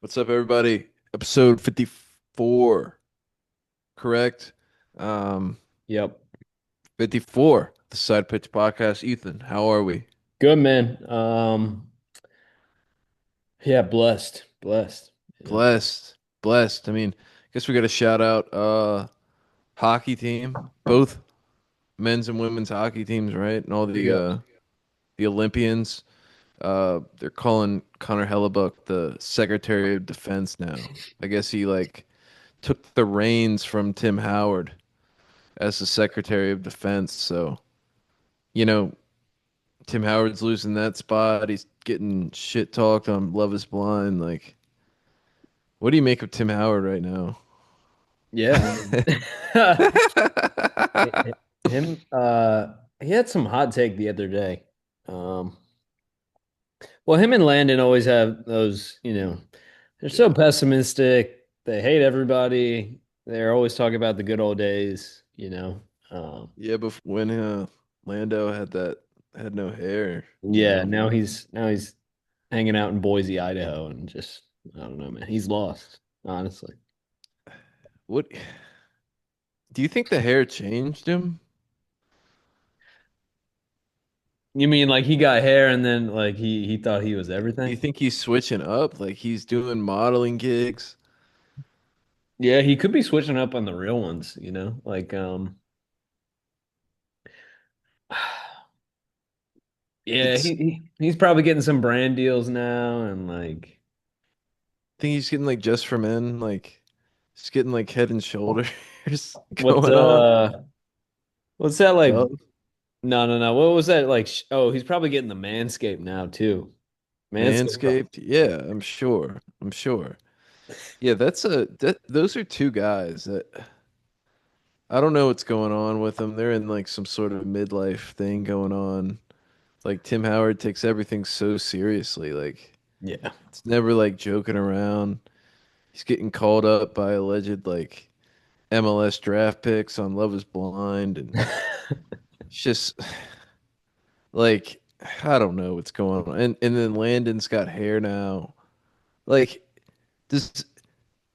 What's up, everybody? Episode 54, correct? Um, Yep. 54, the Side Pitch Podcast. Ethan, how are we? Good man. Yeah, blessed. Yeah. Blessed, blessed. I mean, I guess we got to shout out hockey team, both men's and women's hockey teams, right? And all Yep. the Olympians. They're calling Connor Hellebuck the Secretary of Defense now. I guess he like took the reins from Tim Howard as the Secretary of Defense. So, you know, Tim Howard's losing that spot. He's getting shit talked on Love Is Blind. Like, what do you make of Tim Howard right now? Yeah, I mean him he had some hot take the other day. Um well, him and Landon always have those, they're so Yeah. pessimistic. They hate everybody. They're always talking about the good old days. Yeah, but when Lando had no hair, Yeah, now he's hanging out in Boise, Idaho, and just I don't know, man. He's lost, honestly. What do you think the hair changed him? You mean like he got hair and then like he thought he was Do you everything? think he's switching up? Like he's doing modeling gigs? Yeah, he could be switching up on the real ones, Like yeah, It's he's probably getting some brand deals now and like I think he's getting like just for men, like he's getting like head and shoulders what's going on. what's that like Dove. no. What was that like oh, he's probably getting the Manscaped now too. Manscaped. Manscaped. Yeah, I'm sure. I'm sure. Yeah, those are two guys that I don't know what's going on with them. They're in like some sort of midlife thing going on. Like Tim Howard takes everything so seriously. Like Yeah. it's never like joking around. He's getting called up by alleged like MLS draft picks on Love Is Blind, and it's just like I don't know what's going on. And then Landon's got hair now. Like does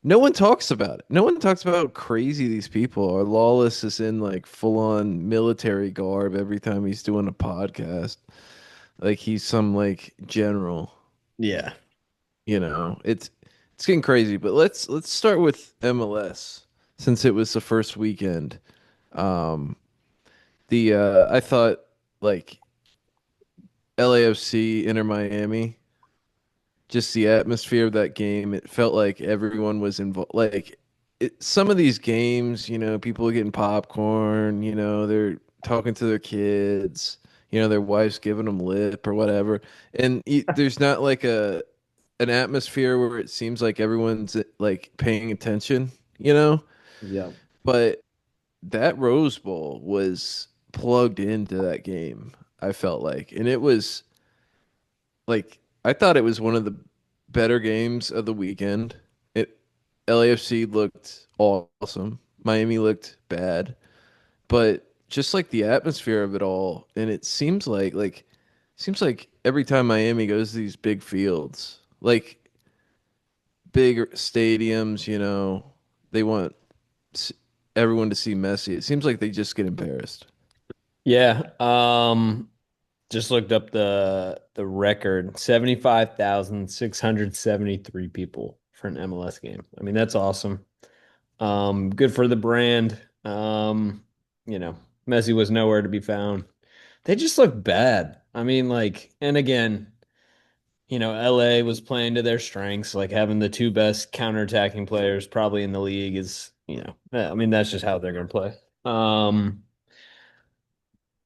no one talks about it. No one talks about how crazy these people are. Lawless is in like full on military garb every time he's doing a podcast. Like he's some like general, Yeah. you know. It's getting crazy, but let's start with MLS since it was the first weekend. Um the I thought like LAFC Inter Miami, just the atmosphere of that game, it felt like everyone was involved. Like some of these games, people are getting popcorn, they're talking to their kids, their wife's giving them lip or whatever. And there's not like an atmosphere where it seems like everyone's like paying attention, you know? Yeah. But that Rose Bowl was plugged into that game, I felt like. And it was like I thought it was one of the better games of the weekend. It LAFC looked awesome. Miami looked bad, but just like the atmosphere of it all, and it seems like every time Miami goes to these big fields, like big stadiums, they want s- everyone to see Messi. It seems like they just get embarrassed. Yeah. Just looked up the record, 75,673 people for an MLS game. I mean, that's awesome. Good for the brand. You know, Messi was nowhere to be found. They just look bad. I mean, like, and again, LA was playing to their strengths, like having the two best counterattacking players probably in the league is, I mean, that's just how they're gonna play.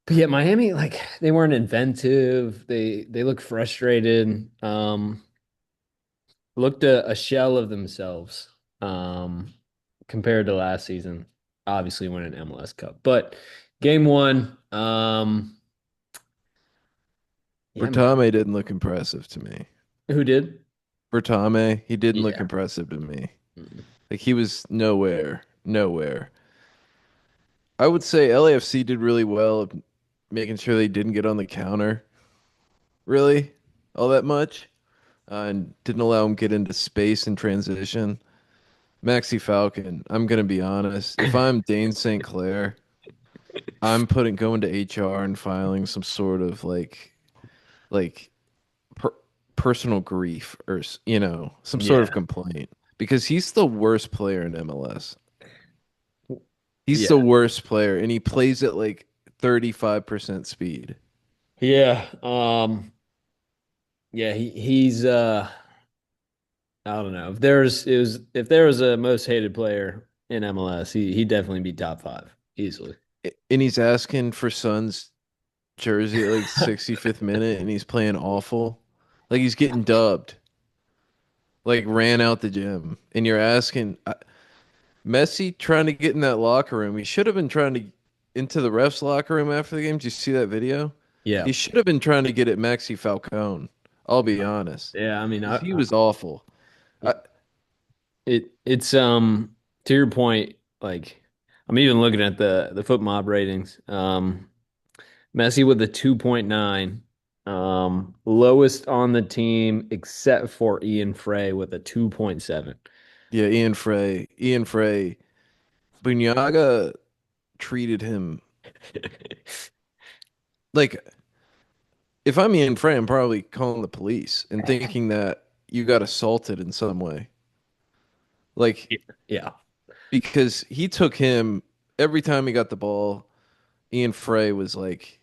But yeah, Miami, like they weren't inventive. They looked frustrated. Looked a shell of themselves. Compared to last season. Obviously won an MLS Cup. But game one, yeah, man. Bertame didn't look impressive to me. Who did? Bertame, he didn't look Yeah. impressive to me. Mm. Like he was nowhere, nowhere. I would say LAFC did really well of making sure they didn't get on the counter, really, all that much. and didn't allow him get into space and transition. Maxi Falcon, I'm gonna be honest. If I'm Dane St. Clair, I'm putting going to HR and filing some sort of like per personal grief or some sort of Yeah. complaint because he's the worst player in MLS. He's the Yeah. worst player and he plays at like 35% speed. Yeah. Yeah, he's I don't know. If there was a most hated player in MLS, he'd definitely be top five easily. And he's asking for Suns jersey at like 65th minute and he's playing awful. Like he's getting dubbed. Like ran out the gym. And you're asking Messi trying to get in that locker room. He should have been trying to into the refs locker room after the game. Did you see that video? Yeah. He should have been trying to get at Maxi Falcone. I'll be honest. Yeah, I mean, 'Cause he was awful. I, it's to your point, like I'm even looking at the foot mob ratings. Messi with a 2.9, lowest on the team except for Ian Frey with a 2.7. yeah, Ian Frey. Bunyaga treated him like if I'm Ian Frey, I'm probably calling the police and thinking that you got assaulted in some way. Like Yeah. because he took him every time he got the ball. Ian Frey was like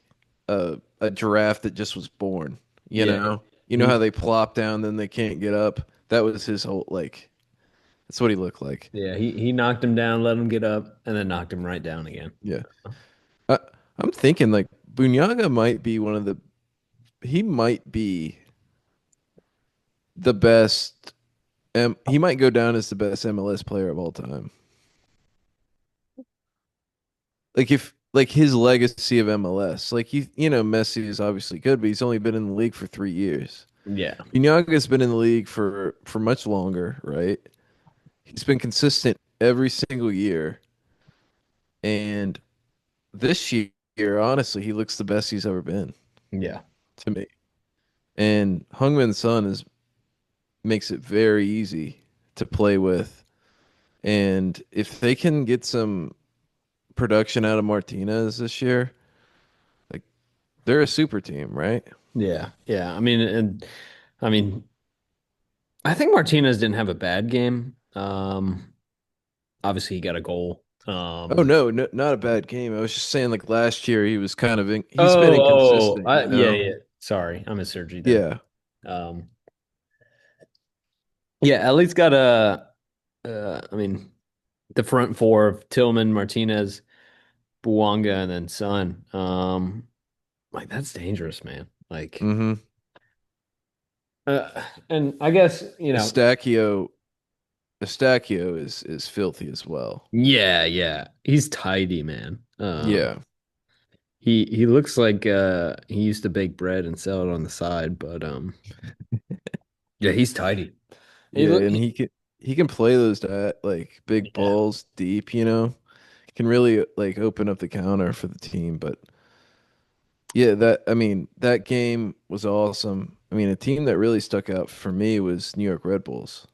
a giraffe that just was born. You Yeah. know, you know He how they plop down, then they can't get up. That was his whole like. That's what he looked like. Yeah, he knocked him down, let him get up, and then knocked him right down again. Yeah, I, I'm thinking like Bunyaga might be one of the. He might be the best. He might go down as the best MLS player of all time. Like if like his legacy of MLS, like Messi is obviously good, but he's only been in the league for 3 years. Yeah. Bunyaga's been in the league for much longer, right? He's been consistent every single year, and this year, honestly, he looks the best he's ever been Yeah. to me. And Heung-min Son is makes it very easy to play with, and if they can get some production out of Martinez this year, like they're a super team, right? Yeah. Yeah. I mean, I think Martinez didn't have a bad game. Obviously he got a goal. Oh no, no, not a bad game. I was just saying, like last year, he was kind of he's been Oh, inconsistent, yeah, yeah. Sorry, I misheard you then. Yeah, Um, yeah, at least got I mean, the front four of Tillman, Martinez, Buwanga, and then Son. Like that's dangerous, man. Like, mm-hmm. and I guess, Estacchio, Estacchio is filthy as well. yeah, yeah, he's tidy, man. Yeah, He looks like he used to bake bread and sell it on the side, but yeah, he's tidy. He yeah, look, and he can play those like big yeah, balls deep. Can really like open up the counter for the team. But yeah, that game was awesome. I mean, a team that really stuck out for me was New York Red Bulls.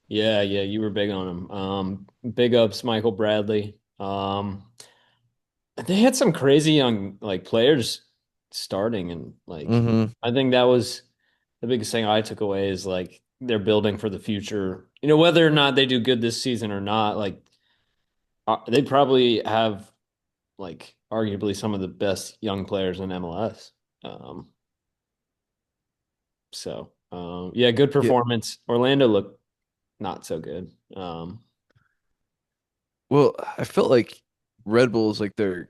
yeah, yeah. You were big on him. Big ups, Michael Bradley. They had some crazy young like players starting, and like Mm-hmm. I think that was the biggest thing I took away is like they're building for the future. You know, whether or not they do good this season or not, like they probably have like arguably some of the best young players in MLS. Um, yeah, good Yeah. performance. Orlando looked not so good. Well, I felt like Red Bulls like they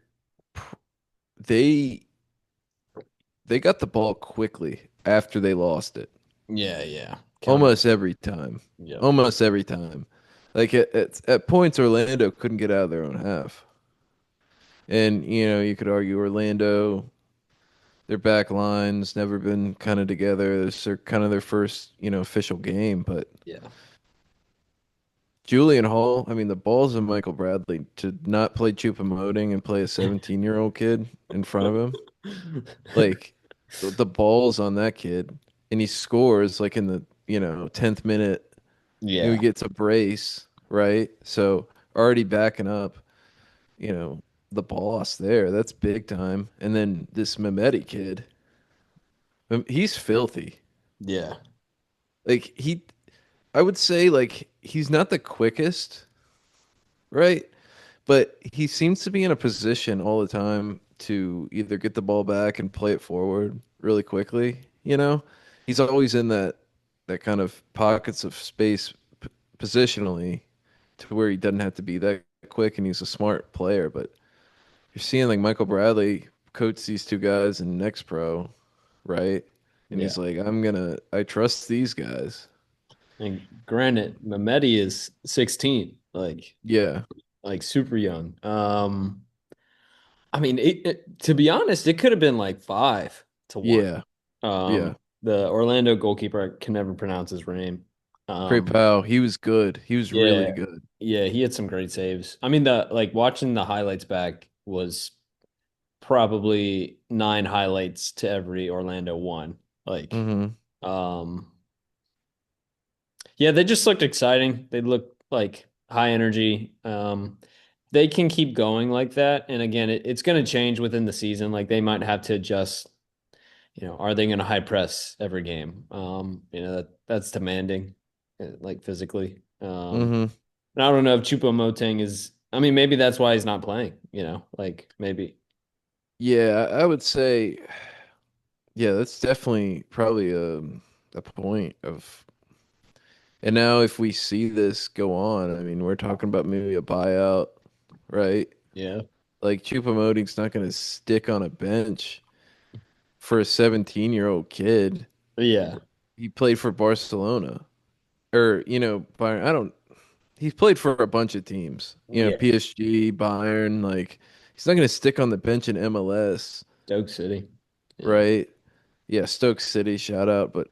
they got the ball quickly after they lost it. Yeah, yeah. Counter. Almost every time. Yep. Almost every time. Like at points, Orlando couldn't get out of their own half. And, you could argue Orlando, their back line's never been kind of together. This is kind of their first, official game. But Yeah. Julian Hall, I mean, the balls of Michael Bradley to not play Chupamoting and play a 17-year-old kid in front of him. Like, the balls on that kid. And he scores like in the 10th minute, we Yeah. get to brace, right? So already backing up, you know, the boss there. That's big time. And then this Mehmeti kid, he's filthy. Yeah. Like I would say like he's not the quickest, right? But he seems to be in a position all the time to either get the ball back and play it forward really quickly, you know? He's always in that kind of pockets of space positionally to where he doesn't have to be that quick and he's a smart player, but you're seeing like Michael Bradley coach these two guys in next pro, right? And Yeah. he's like, I trust these guys. And granted, Mehmeti is 16, Yeah. like super young. I mean, to be honest, it could have been like 5-1. Yeah. Yeah. The Orlando goalkeeper, I can never pronounce his name. Trey Um, Powell, he was good. He was really yeah, good. yeah, he had some great saves. I mean, the like watching the highlights back was probably 9 highlights to every Orlando one. Like, Hmm. um, yeah, they just looked exciting. They looked like high energy. They can keep going like that. And again, it's going to change within the season. Like they might have to adjust. Are they going to high press every game? That's demanding, like physically. Hmm. And I don't know if Choupo-Moting is. I mean, maybe that's why he's not playing. Like maybe. Yeah, I would say, yeah, that's definitely probably a point of. And now, if we see this go on, I mean, we're talking about maybe a buyout, right? Yeah. Like Choupo-Moting's not going to stick on a bench for a 17-year-old kid. Yeah. He played for Barcelona, or Bayern. I don't. He's played for a bunch of teams. Yeah. PSG, Bayern. Like he's not going to stick on the bench in MLS, Stoke City. Yeah. right? Yeah, Stoke City, shout out. But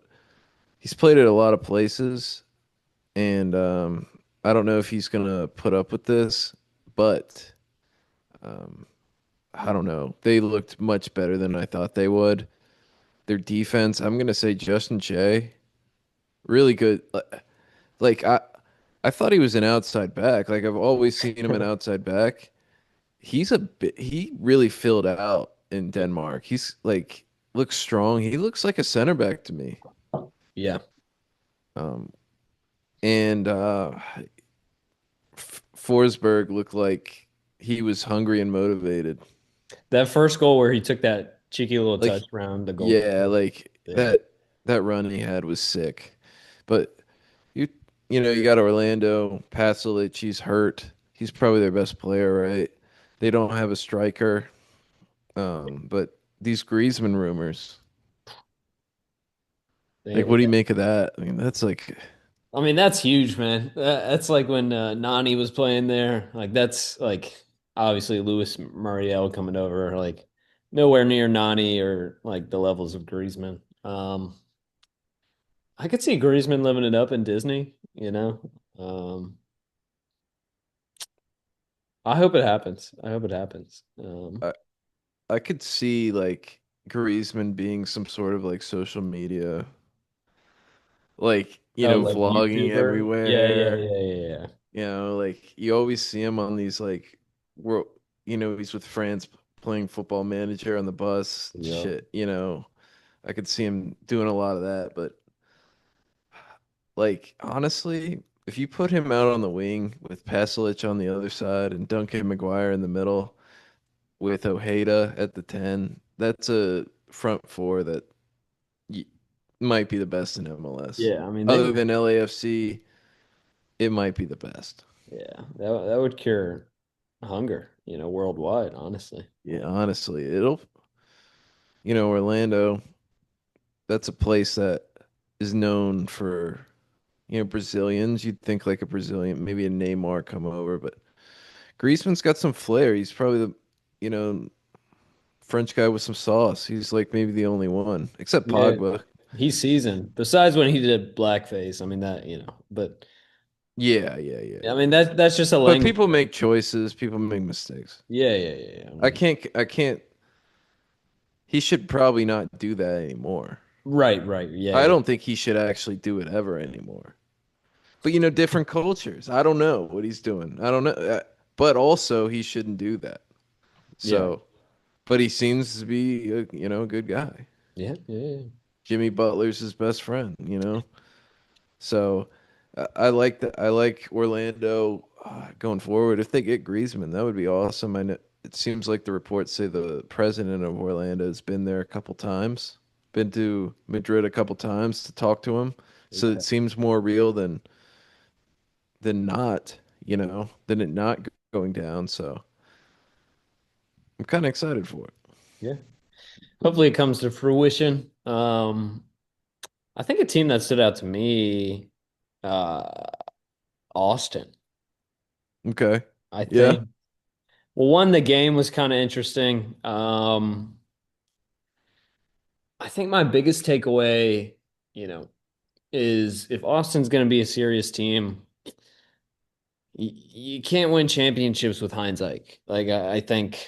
he's played at a lot of places, and I don't know if he's gonna put up with this, but um, I don't know. They looked much better than I thought they would. Their defense, I'm gonna say Justin Jay, really good. Like I thought he was an outside back. Like I've always seen him an outside back. He really filled out in Denmark. He's like looks strong. He looks like a center back to me. Yeah. Um, and Forsberg looked like he was hungry and motivated. That first goal where he took that cheeky little Like, touch around the yeah, goalkeeper. like Yeah. that run he had was sick. But you you got Orlando, Pasalic, he's hurt. He's probably their best player, right? They don't have a striker. But these Griezmann rumors, They, like what do you make of that? I mean, that's like I mean, that's huge, man. That's like when Nani was playing there. Like that's like obviously Luis Muriel coming over, like nowhere near Nani or like the levels of Griezmann. I could see Griezmann living it up in Disney. I hope it happens. I hope it happens. I, I could see like Griezmann being some sort of like social media, like, Oh, like vlogging YouTuber? Yeah, yeah, everywhere. yeah, yeah, yeah. Like you always see him on these like world, he's with friends playing football manager on the bus, Yep. shit, I could see him doing a lot of that, but like honestly, if you put him out on the wing with Pasalic on the other side and Duncan McGuire in the middle with Ojeda at the 10, that's a front four that y might be the best in MLS. Yeah, I mean they Other might. than LAFC, it might be the best. Yeah, that would cure hunger, worldwide, honestly. Yeah, honestly, Orlando, that's a place that is known for, Brazilians. You'd think like a Brazilian, maybe a Neymar come over, but Griezmann's got some flair. He's probably the, you know, French guy with some sauce. He's like maybe the only one, except Yeah, Pogba. he's seasoned. Besides when he did blackface, I mean but Yeah, yeah, yeah, I yeah. mean that's just a But language people thing. make choices. People make mistakes. Yeah, yeah, yeah, yeah. I I mean, can't. I can't. He should probably not do that anymore. Right, right. Yeah, I yeah. don't think he should actually do it ever anymore. But different cultures. I don't know what he's doing. I don't know. But also, he shouldn't do that. Yeah. So, but he seems to be a good guy. Yeah, yeah, yeah. Jimmy Butler's his best friend. So, I like that. I like Orlando going forward. If they get Griezmann, that would be awesome. I know it seems like the reports say the president of Orlando has been there a couple times, been to Madrid a couple times to talk to him. So Okay. it seems more real than not, than it not going down. So I'm kind of excited for it. Yeah. Hopefully it comes to fruition. I think a team that stood out to me, uh, Austin. Okay. I Yeah. think, well, one, the game was kind of interesting. I think my biggest takeaway, you know, is if Austin's going to be a serious team, you can't win championships with hindsight. Like I think,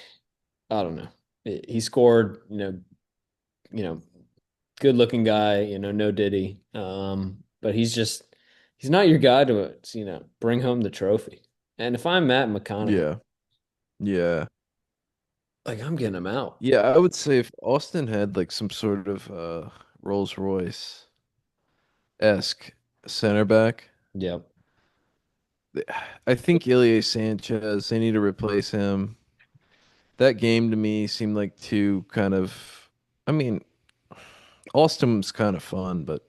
I don't know. He scored, you know, good looking guy, no Diddy. But he's not your guy to, bring home the trophy. And if I'm Matt McConaughey, Yeah. Yeah. like I'm getting him out. Yeah. I would say if Austin had like some sort of Rolls Royce esque center back, Yep. I think Ilya Sanchez, they need to replace him. That game to me seemed like too kind of, I mean, Austin was kind of fun, but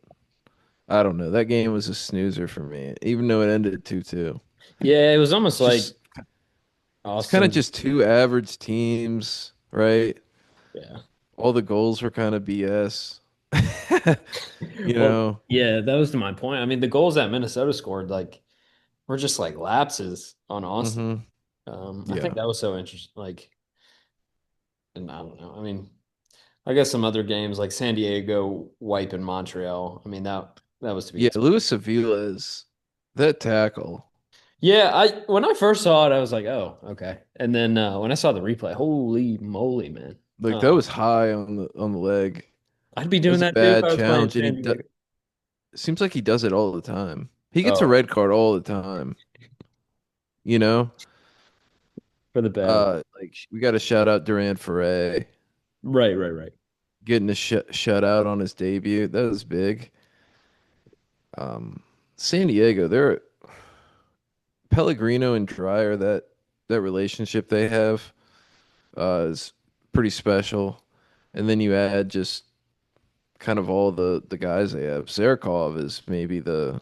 I don't know. That game was a snoozer for me, even though it ended 2-2. Yeah, it was almost It's like just, it's kind of Austin. just two average teams, right? Yeah. All the goals were kind of BS. You Well, know? yeah, that was to my point. I mean, the goals that Minnesota scored, like, were just like lapses on Austin. Hmm. I think Yeah. that was so interesting. Like, and I don't know. I mean, I guess some other games like San Diego wiping Montreal. I mean, that was to be Yeah, expected. Luis Avila's that tackle. Yeah, I when I first saw it, I was like, oh, okay. And then when I saw the replay, holy moly, man. Like that was high on the leg. I'd be That doing was a that too if bad I was playing challenge, and San Diego. it seems like he does it all the time. He gets a Oh, red card all the time, you know? for the bad. Like we got to shout out Duran Ferre Right, right, right. getting a shutout on his debut. That was big. San Diego, they're Pellegrino and Dreyer. That relationship they have is pretty special. And then you add just kind of all the guys they have. Zarkov is maybe the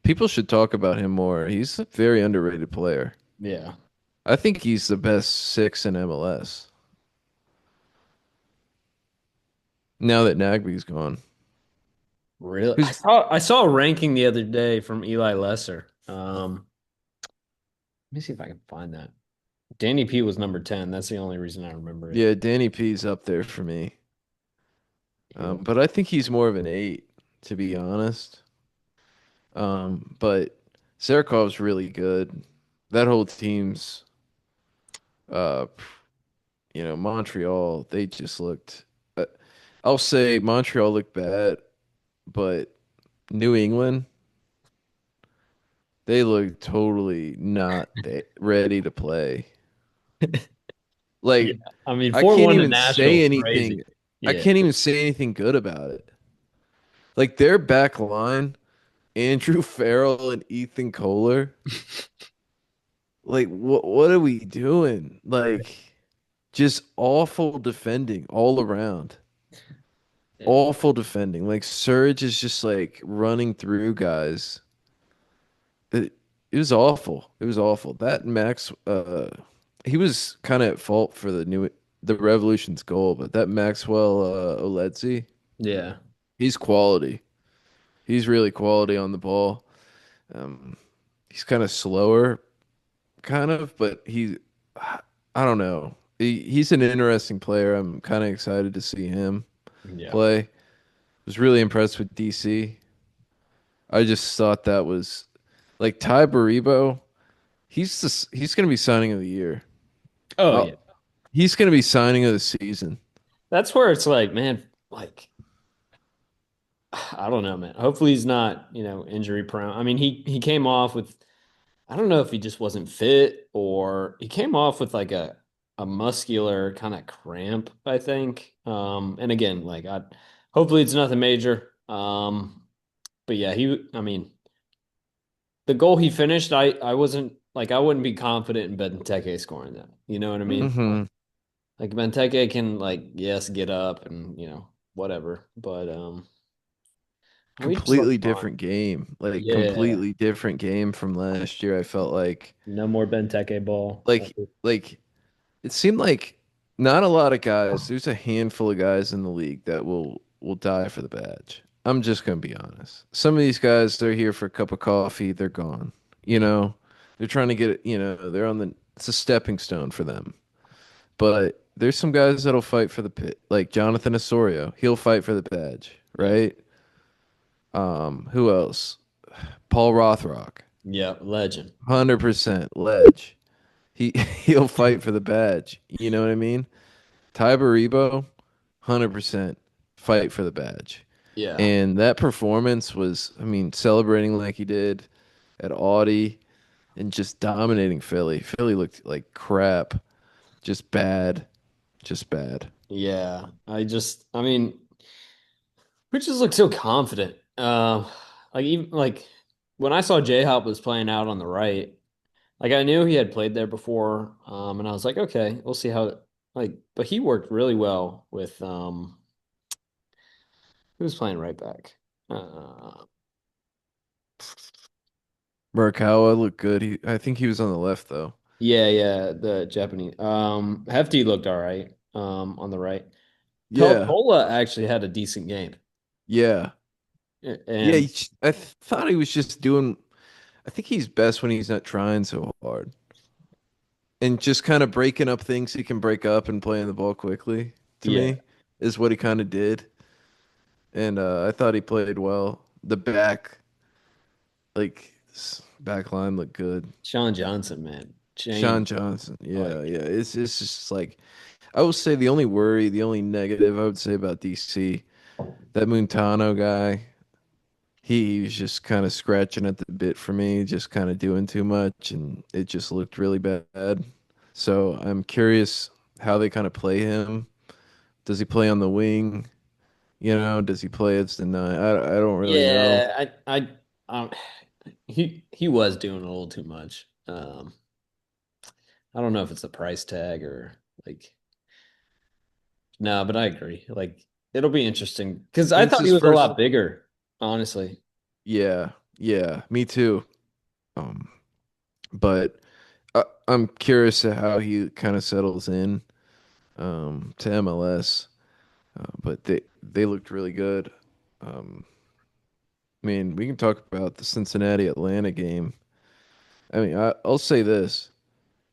people should talk about him more. He's a very underrated player. Yeah. I think he's the best six in MLS now that Nagby's gone. Really? I Who's saw I saw a ranking the other day from Eli Lesser. Let me see if I can find that. Danny P was number 10. That's the only reason I remember it. Yeah, Danny P's up there for me. He was. But I think he's more of an eight, to be honest. But Sarakov's really good. That whole team's, uh, Montreal, they just looked. Uh, I'll say Montreal looked bad, but New England, they looked totally not ready to play. Yeah. Like, I mean, I can't 4-1 to even Nashville say is anything. crazy. I Yeah. can't even say anything good about it. Like their back line, Andrew Farrell and Ethan Kohler. Like what are we doing? Like just awful defending all around. Yeah. Awful defending. Like Surge is just like running through guys. It was awful. It was awful. That Max he was kind of at fault for the Revolution's goal, but that Maxwell Oledzi, Yeah. he's quality. He's really quality on the ball. Um, he's kind of slower, kind of, but I don't know. He's an interesting player. I'm kind of excited to see him Yeah. play. Was really impressed with DC. I just thought that was like Ty Baribo. He's going to be signing of the year. Oh, Uh, yeah. he's going to be signing of the season. That's where it's like, man, like I don't know, man. Hopefully he's not, injury prone. I mean, he came off with I don't know if he just wasn't fit or he came off with like a muscular kind of cramp, I think. And again, like I hopefully it's nothing major. But yeah, I mean, the goal he finished, I wasn't like I wouldn't be confident in Benteke scoring that. You know what I mean? Hmm. Like Benteke can like yes, get up and, whatever, but we just Completely look fine. different game. Like Yeah. completely different game from last year. I felt No more Benteke ball. like like it seemed like not a lot of guys. There's a handful of guys in the league that will die for the badge. I'm just gonna be honest. Some of these guys, they're here for a cup of coffee. They're gone. You know, they're trying to get it. You know, they're on the. It's a stepping stone for them. But there's some guys that'll fight for the pit, like Jonathan Osorio. He'll fight for the badge, Yeah. right? Who else? Paul Rothrock, Yeah, legend. 100% ledge. He he'll fight for the badge. You know what I mean? Ty Baribo, 100% fight for the badge. Yeah. And that performance was, I mean, celebrating like he did at Audi and just dominating Philly. Philly looked like crap, just bad, just bad. Yeah. I mean, we just look so confident. Like even like when I saw J Hop was playing out on the right, like I knew he had played there before, and I was like, okay, we'll see how like, but he worked really well with who was playing right back. Uh, Murakawa looked good. I think he was on the left though. yeah, yeah, the Japanese. Hefty looked all right, on the right. Yeah, Peltola actually had a decent game, yeah, yeah. and Thought he was just doing. I think he's best when he's not trying so hard and just kind of breaking up things he can break up and playing the ball quickly. To yeah, me, is what he kind of did, and I thought he played well. The back line looked good. Sean Johnson, man, Sean Shane, Johnson, yeah, like, yeah. It's just like I will say the only worry, the only negative I would say about DC, that Montano guy. He was just kind of scratching at the bit for me, just kind of doing too much, and it just looked really bad. So I'm curious how they kind of play him. Does he play on the wing? You know, does he play as the nine? I don't really know. yeah, um, he was doing a little too much. I don't know if it's the price tag or like no, but I agree. Like it'll be interesting because I And it's thought he his was a first. lot bigger, honestly. Yeah, yeah, me too. Um, but I'm curious to how he kind of settles in to MLS. But they looked really good. Um, I mean, we can talk about the Cincinnati Atlanta game. I mean, I'll say this: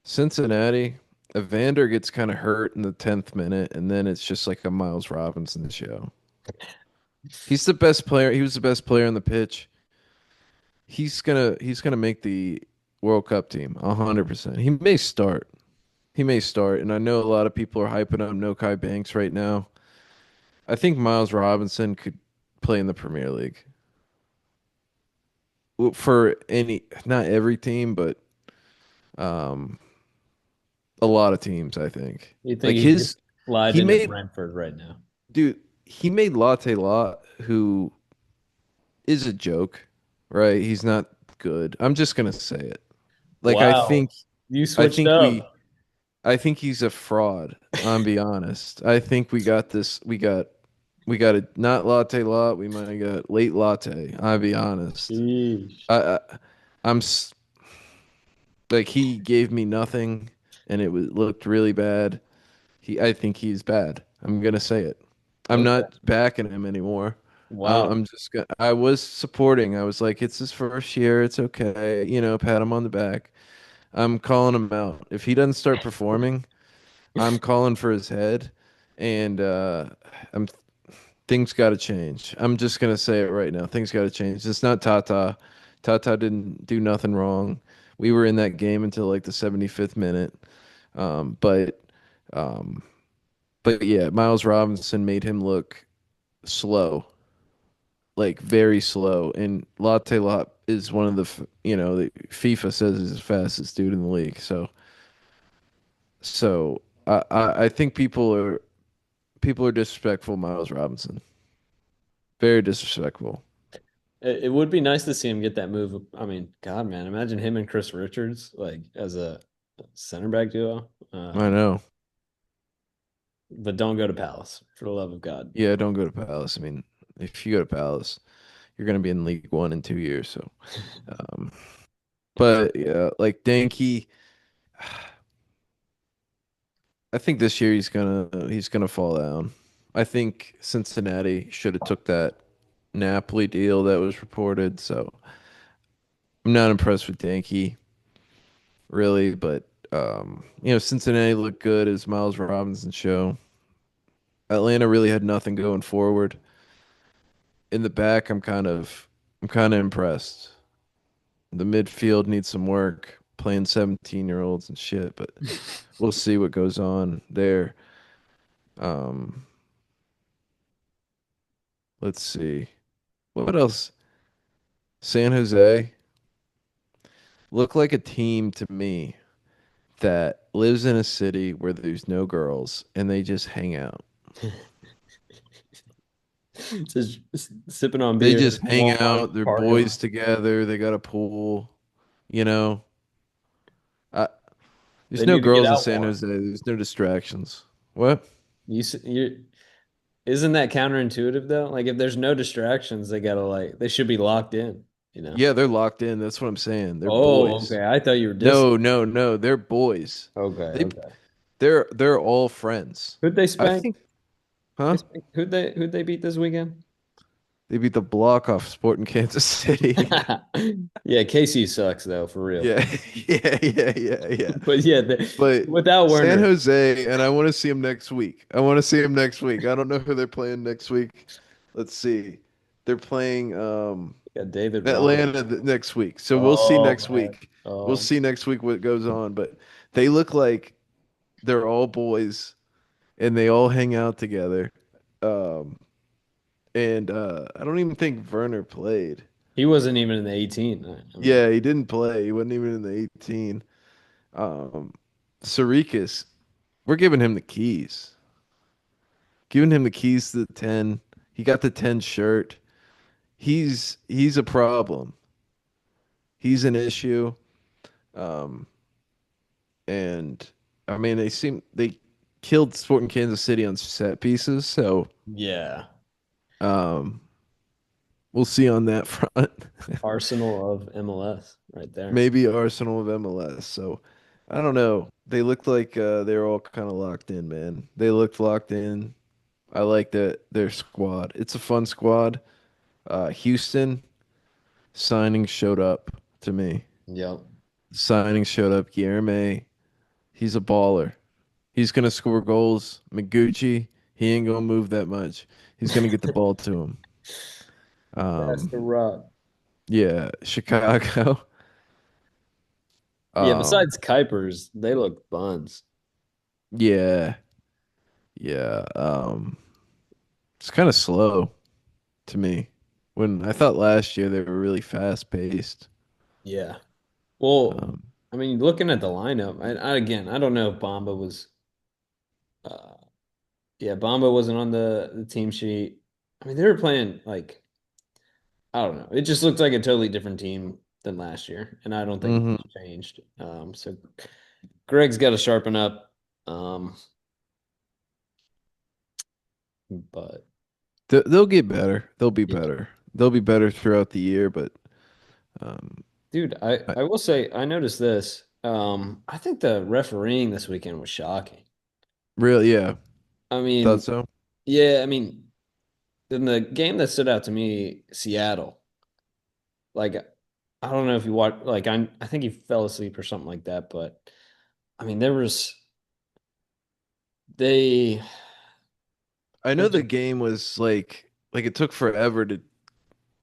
Cincinnati, Evander gets kind of hurt in the 10th minute, and then it's just like a Miles Robinson show. He's the best player. He was the best player on the pitch. He's gonna make the World Cup team 100%. He may start. He may start, and I know a lot of people are hyping up No Kai Banks right now. I think Miles Robinson could play in the Premier League. Well, for any, not every team, but um, a lot of teams, I think. You think Like he could slide he into made, Brentford right now? dude, he made Latte Lot, who is a joke, right? He's not good. I'm just gonna say it. Like Wow, you I switched think we, up. I think he's a fraud. I'm be honest. I think we got this. We got a not Latte Lot. We might have got late latte. I'll be honest. Sheesh. I I'm like he gave me nothing, and it was looked really bad. I think he's bad. I'm gonna say it. I'm Okay. not backing him anymore. Wow. I'm just gonna. I was supporting. I was like, it's his first year. It's okay. You know, pat him on the back. I'm calling him out. If he doesn't start performing, I'm calling for his head, and I'm things got to change. I'm just gonna say it right now. Things got to change. It's not Tata. Tata didn't do nothing wrong. We were in that game until like the 75th minute. Um, but um, but yeah, Miles Robinson made him look slow. like very slow. And Latte Lot is one of the FIFA says is the fastest dude in the league. So I think people are disrespectful of Miles Robinson. Very disrespectful. It would be nice to see him get that move. I mean, God, man, imagine him and Chris Richards like as a center back duo. I know. But don't go to Palace for the love of God. Yeah, don't go to Palace. I mean, if you go to Palace, you're gonna be in League One in 2 years. So, um, but yeah, like Danke, I think this year he's gonna fall down. I think Cincinnati should have took that Napoli deal that was reported. So I'm not impressed with Danke really, but Cincinnati looked good as Miles Robinson show. Atlanta really had nothing going forward. In the back, I'm kind of impressed. The midfield needs some work, playing 17-year-olds and shit, but we'll see what goes on there. Um, let's see. What else? San Jose look like a team to me that lives in a city where there's no girls and they just hang out. Just sipping on They beer just in hang Walmart out. They're parking boys lot. together. They got a pool. You know, I, They there's no need to get girls in out San more. Jose. There's no distractions. What? You isn't that counterintuitive though? Like if there's no distractions, they gotta like they should be locked in, you know? Yeah, they're locked in. That's what I'm saying. They're Oh, boys. okay. I thought you were dis. No, no, no. They're boys. Okay, They okay. they're all friends. Who'd they I spank? think, huh? Who'd they beat this weekend? They beat the block off Sport in Kansas City. Yeah, KC sucks though, for real. Yeah, yeah. But yeah, But without San Werner, Jose, and I want to see him next week. I want to see him next week. I don't know who they're playing next week. Let's see. They're playing yeah, David Raum. Atlanta next week. So we'll see Oh next man. week. We'll Oh, see next week what goes on. But they look like they're all boys and they all hang out together. Um, and I don't even think Werner played. he wasn't even in the 18. I mean, Yeah, he didn't play. He wasn't even in the 18. Um, Sarikas, we're giving him the keys. Giving him the keys to the 10. He got the 10 shirt. He's a problem. He's an issue. Um, and I mean they killed Sporting Kansas City on set pieces, so yeah, um we'll see on that front. Arsenal of MLS right there. Maybe Arsenal of MLS. So I don't know. They looked like they were all kind of locked in, man. They looked locked in. I like their squad. It's a fun squad. Houston signing showed up to me. Yep. Signing showed up. Guilherme, he's a baller. He's gonna score goals. Miguchi, he ain't gonna move that much. He's gonna get the ball to him. That's Um, the rock. yeah, Chicago. Yeah, Um, besides Kuipers, they look buns. yeah, yeah. It's kind of slow to me. When I thought last year they were really fast paced. Yeah. Well, Um, I mean, looking at the lineup, again, I don't know if uh, yeah, Bamba wasn't on the team sheet. I mean, they were playing like, I don't know. It just looked like a totally different team than last year, and I don't think mhm. much changed. So Greg's got to sharpen up. Um, but They'll get better. They'll be yeah, better. They'll be better throughout the year. But um, dude, I I, I will say I noticed this. I think the refereeing this weekend was shocking. really, yeah, I thought mean, so. yeah, I mean, in the game that stood out to me, Seattle. Like, I don't know if you watch. Like, I think he fell asleep or something like that. But I mean, they. I They know the game was like it took forever to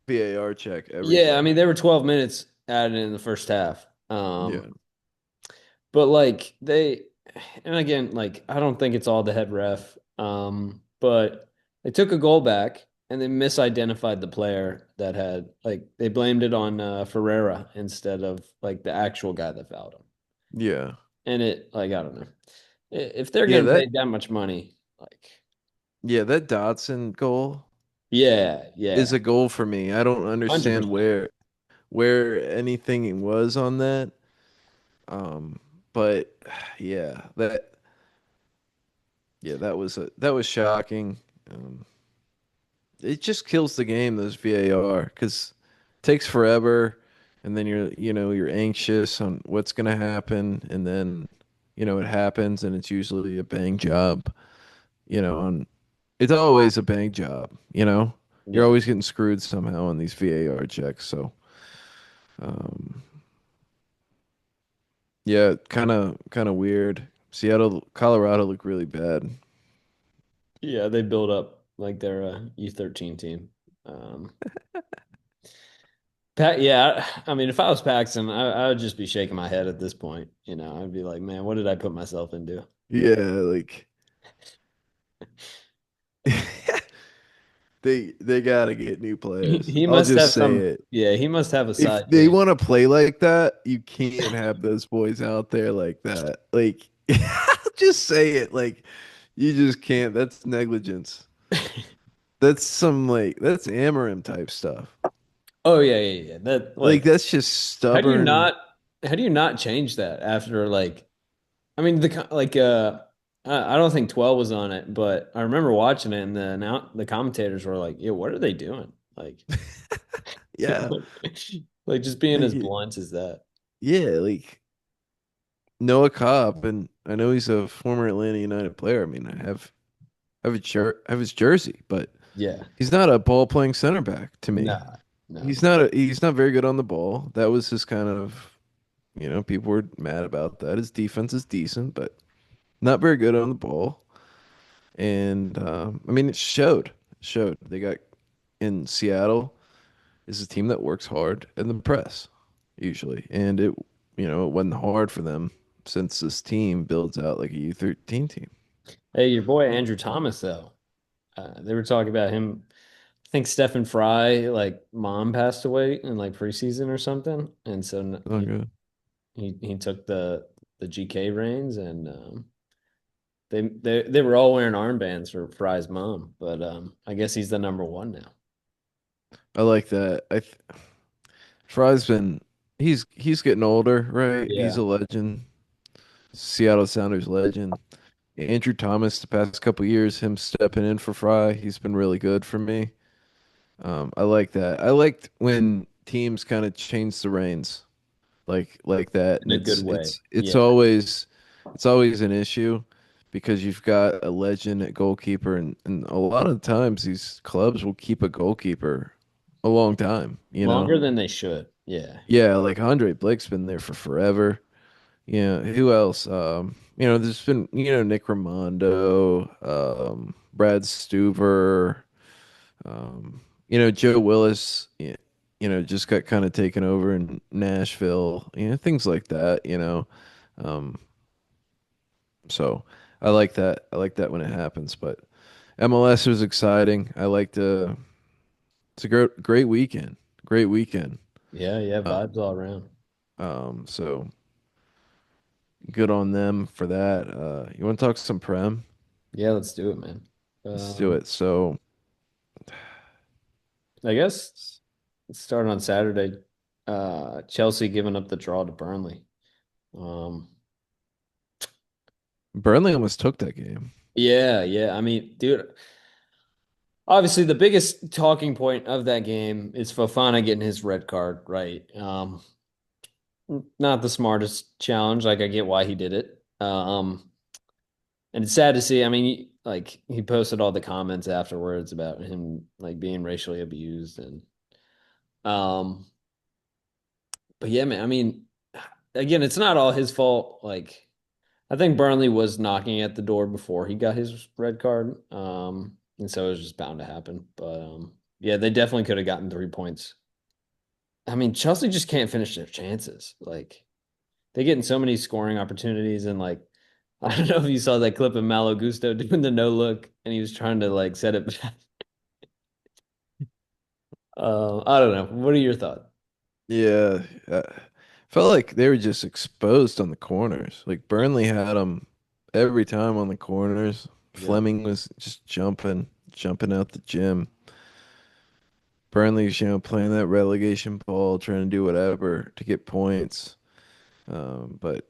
VAR check Yeah, I everything. mean, there were 12 minutes added in the first half. Yeah. But like and again, like I don't think it's all the head ref. But they took a goal back. and they misidentified the player that had like they blamed it on Ferreira instead of like the actual guy that fouled him. Yeah. And it like I don't know. If they're Yeah, getting that paid that much money, like yeah, that Dotson goal yeah, is yeah. a goal for me. I don't understand 100%. where anything was on that. Um, but yeah, that was shocking. Um, it just kills the game, those VAR, because it takes forever, and then you're anxious on what's gonna happen, and then it happens, and it's usually a bang job. On It's always a bang job. You're Yeah. always getting screwed somehow on these VAR checks. So, um, yeah, kind of weird. Colorado look really bad. Yeah, they build up like their U13 team. Um yeah, I mean, if I was Paxton, I would just be shaking my head at this point. I'd be like, man, what did I put myself into? Yeah, like they gotta get new He, players. he I'll must just have say some, it. yeah, he must have a If side they game. want to play like that, you can't have those boys out there like that. Like, just say it. Like, you just can't. That's negligence. That's Amarim type stuff. Oh yeah, yeah, yeah. That Like, like, that's just how do you stubborn. not, how do you not change that after like, I mean, I don't think 12 was on it, but I remember watching it and the commentators were like, yeah, what are they doing? Like, Yeah. like just being as Like, blunt as that. yeah, like Noah Cobb, and I know he's a former Atlanta United player. I mean, I have his jersey, but Yeah. he's not a ball playing center back to me. No, no. He's not very good on the ball. That was his kind of, people were mad about that. His defense is decent, but not very good on the ball. And I mean, it showed. It showed. They got in Seattle is a team that works hard in the press usually, and it wasn't hard for them since this team builds out like a U13 team. Hey, your boy Andrew Thomas, though. They were talking about him. I think Stephen Fry, like mom passed away in like preseason or something, and so Oh, good. he took the GK reins, and they were all wearing armbands for Fry's mom, but I guess he's the number one now. I like that. Fry's been he's getting older, right? He's Yeah, a legend. Seattle Sounders legend. Andrew Thomas, the past couple years, him stepping in for Fry, he's been really good for me. I like that. I liked when teams kind of change the reins like that, in and a good it's way. it's it's Yeah, always it's always an issue because you've got a legend at goalkeeper, and a lot of times these clubs will keep a goalkeeper a long time. longer than they should. Yeah, Yeah, like Andre Blake's been there for forever. Yeah, who else? There's been, Nick Raimondo, Brad Stuver, Joe Willis, just got kind of taken over in Nashville, things like that. Um, so I like that. I like that when it happens, but MLS was exciting. It's a great weekend. Great weekend. yeah, yeah. Uh, Vibes all around. so good on them for that. You want to talk some Prem? Yeah, let's do it, man. Let's do Um, it. So I guess it started on Saturday. Chelsea giving up the draw to Burnley. Um, Burnley almost took that game. yeah, yeah. I mean, dude, obviously the biggest talking point of that game is Fofana getting his red card, right? Not the smartest challenge. Like I get why he did it. And it's sad to see. I mean, like he posted all the comments afterwards about him like being racially abused and um but yeah, man, I mean, again, it's not all his fault. Like I think Burnley was knocking at the door before he got his red card. And so it was just bound to happen. But yeah, they definitely could have gotten 3 points. I mean, Chelsea just can't finish their chances. Like they get in so many scoring opportunities and like I don't know if you saw that clip of Malo Gusto doing the no look and he was trying to like set it back. I don't know. What are your thoughts? Yeah, felt like they were just exposed on the corners. Like Burnley had them every time on the corners. Yeah. Fleming was just jumping out the gym. Burnley's, playing that relegation ball, trying to do whatever to get points. But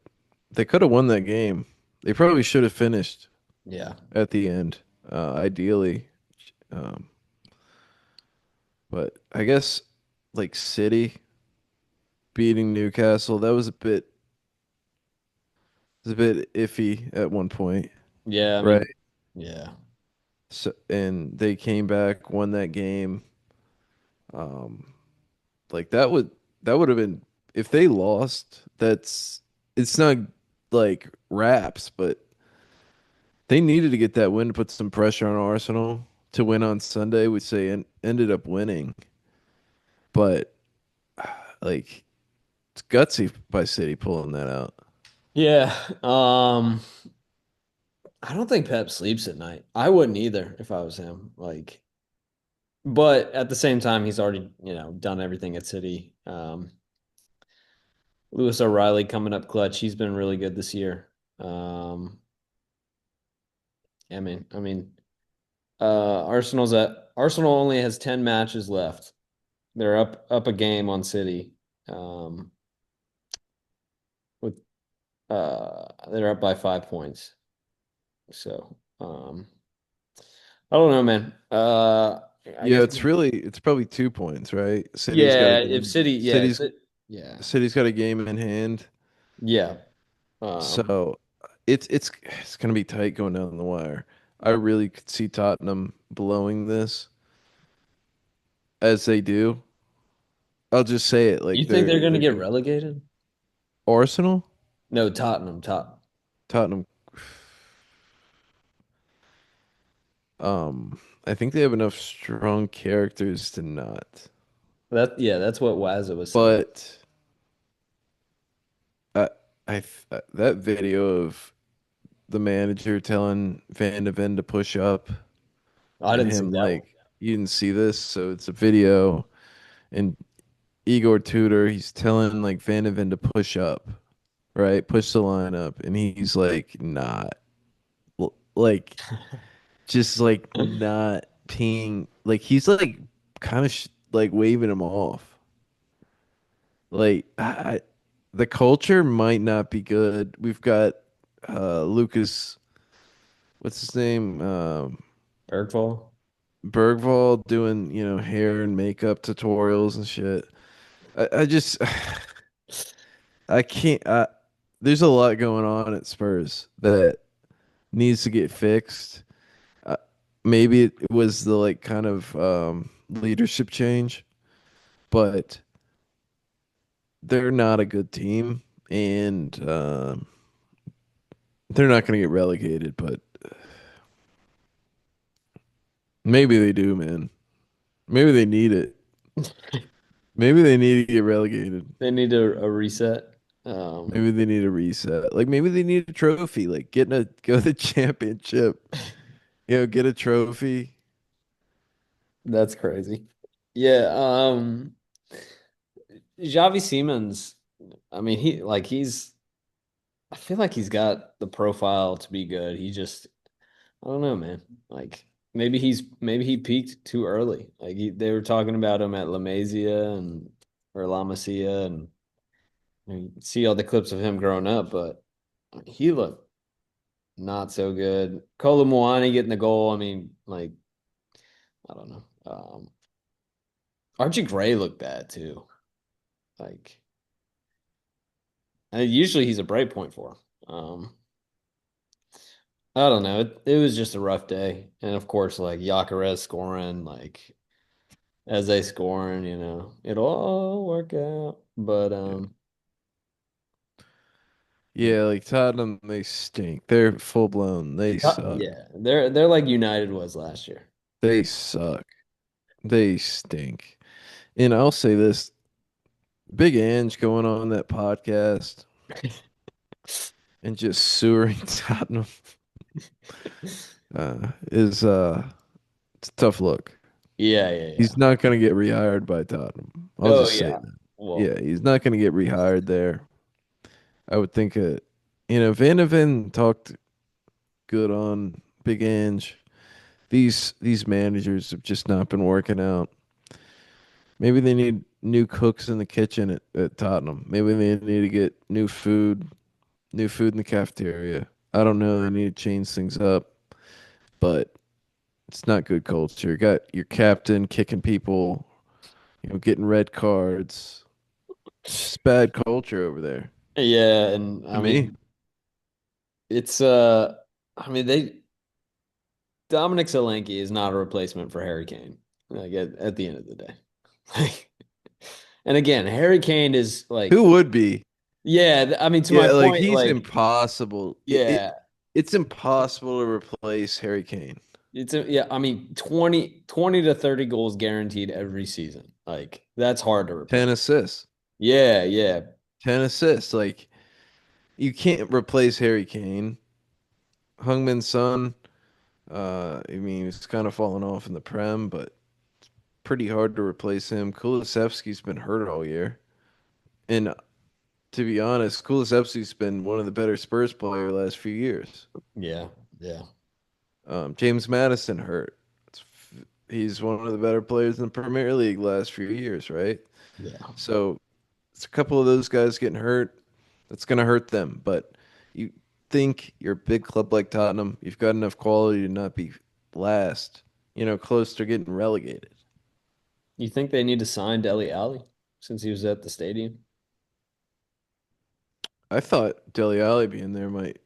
they could have won that game. They probably should have finished Yeah. at the end, ideally. Um, but I guess like City beating Newcastle, that was a bit iffy at one point, Yeah, I right? mean, yeah. So and they came back, won that game. Um, like that would have been if they lost, it's not like raps, but they needed to get that win to put some pressure on Arsenal to win on Sunday, which they ended up winning. But like it's gutsy by City pulling that out. Yeah. I don't think Pep sleeps at night. I wouldn't either if I was him. Like, but at the same time, he's already, done everything at City. Lewis O'Reilly coming up clutch. He's been really good this year. Um, Arsenal only has 10 matches left. They're up a game on City. Um, with they're up by 5 points. So, I don't know, man. I Yeah, guess it's probably 2 points, right? City's got a yeah, if game. City, yeah, yeah, City's got a game in hand. yeah. Um, So it's gonna be tight going down the wire. I really could see Tottenham blowing this as they do. I'll just say it you like think they're going to they're get gonna relegated? Arsenal, No, Tottenham, top. Tottenham. I think they have enough strong characters to not. That's what Wazza was saying. But I that video of the manager telling Van de Ven to push up I and didn't see him that one. like you didn't see this, so it's a video and Igor Tudor, he's telling like Van de Ven to push up, right? Push the line up, and he's like not like just like not peeing. Like he's like kind of like waving him off. Like the culture might not be good. We've got Lucas, what's his name? Bergvall. Bergvall doing, hair and makeup tutorials and shit. I just I can't. There's a lot going on at Spurs that needs to get fixed. Uh, maybe it was the like kind of leadership change, but they're not a good team, and they're not going to get relegated. But maybe they do, man. Maybe they need it. Maybe they need to get relegated. They need a reset. Um, Maybe they need a reset. Like maybe they need a trophy. Like getting a go to the championship. Get a trophy. that's crazy. Yeah. Xavi Simons. I mean, I feel like he's got the profile to be good. I don't know, man. Like maybe he peaked too early. Like they were talking about him at La Masia and or La Masia, and you see all the clips of him growing up, but he looked not so good. Kolo Muani getting the goal. I mean, like I don't know. Archie Gray looked bad too. Like and usually he's a bright point for him. I don't know. It was just a rough day, and of course, like Gyökeres scoring, like as they scoring, it'll all work out. But Yeah, like Tottenham, they stink. They're full blown. They suck. yeah, they're like United was last year. They suck. They stink. And I'll say this, Big Ange going on that podcast and just sewering Tottenham is it's a tough look. Yeah, yeah, yeah. He's not going to get rehired by Tottenham. I'll Oh just say yeah. that. Well, Yeah, he's not going to get rehired there. I would think Van de Ven talked good on Big Ange. These managers have just not been working out. Maybe they need new cooks in the kitchen at Tottenham. Maybe they need to get new food in the cafeteria. I don't know. They need to change things up, but it's not good culture. You got your captain kicking people, getting red cards. It's just bad culture over there yeah, and to I me. mean, it's I mean they Dominic Solanke is not a replacement for Harry Kane. Like at the end of the day. Like, and again, Harry Kane is Who like, would be? yeah, I mean, to my Yeah, like point, he's like, impossible. yeah, It's impossible to replace Harry Kane. yeah, I mean, 20 to 30 goals guaranteed every season. Like, that's hard to 10 replace. assists. Yeah, yeah, 10 assists. Like you can't replace Harry Kane. Hungmin's son, I mean, he's kind of fallen off in the Prem, but pretty hard to replace him. Kulusevski's been hurt all year. And to be honest, Kulusevski's been one of the better Spurs player last few years. yeah, yeah, James Madison hurt. He's one of the better players in the Premier League last few years, right? yeah. So it's a couple of those guys getting hurt. That's going to hurt them. But you think you're a big club like Tottenham, you've got enough quality to not be last, close to getting relegated. You think they need to sign Dele Alli since he was at the stadium? I thought Dele Alli being there might.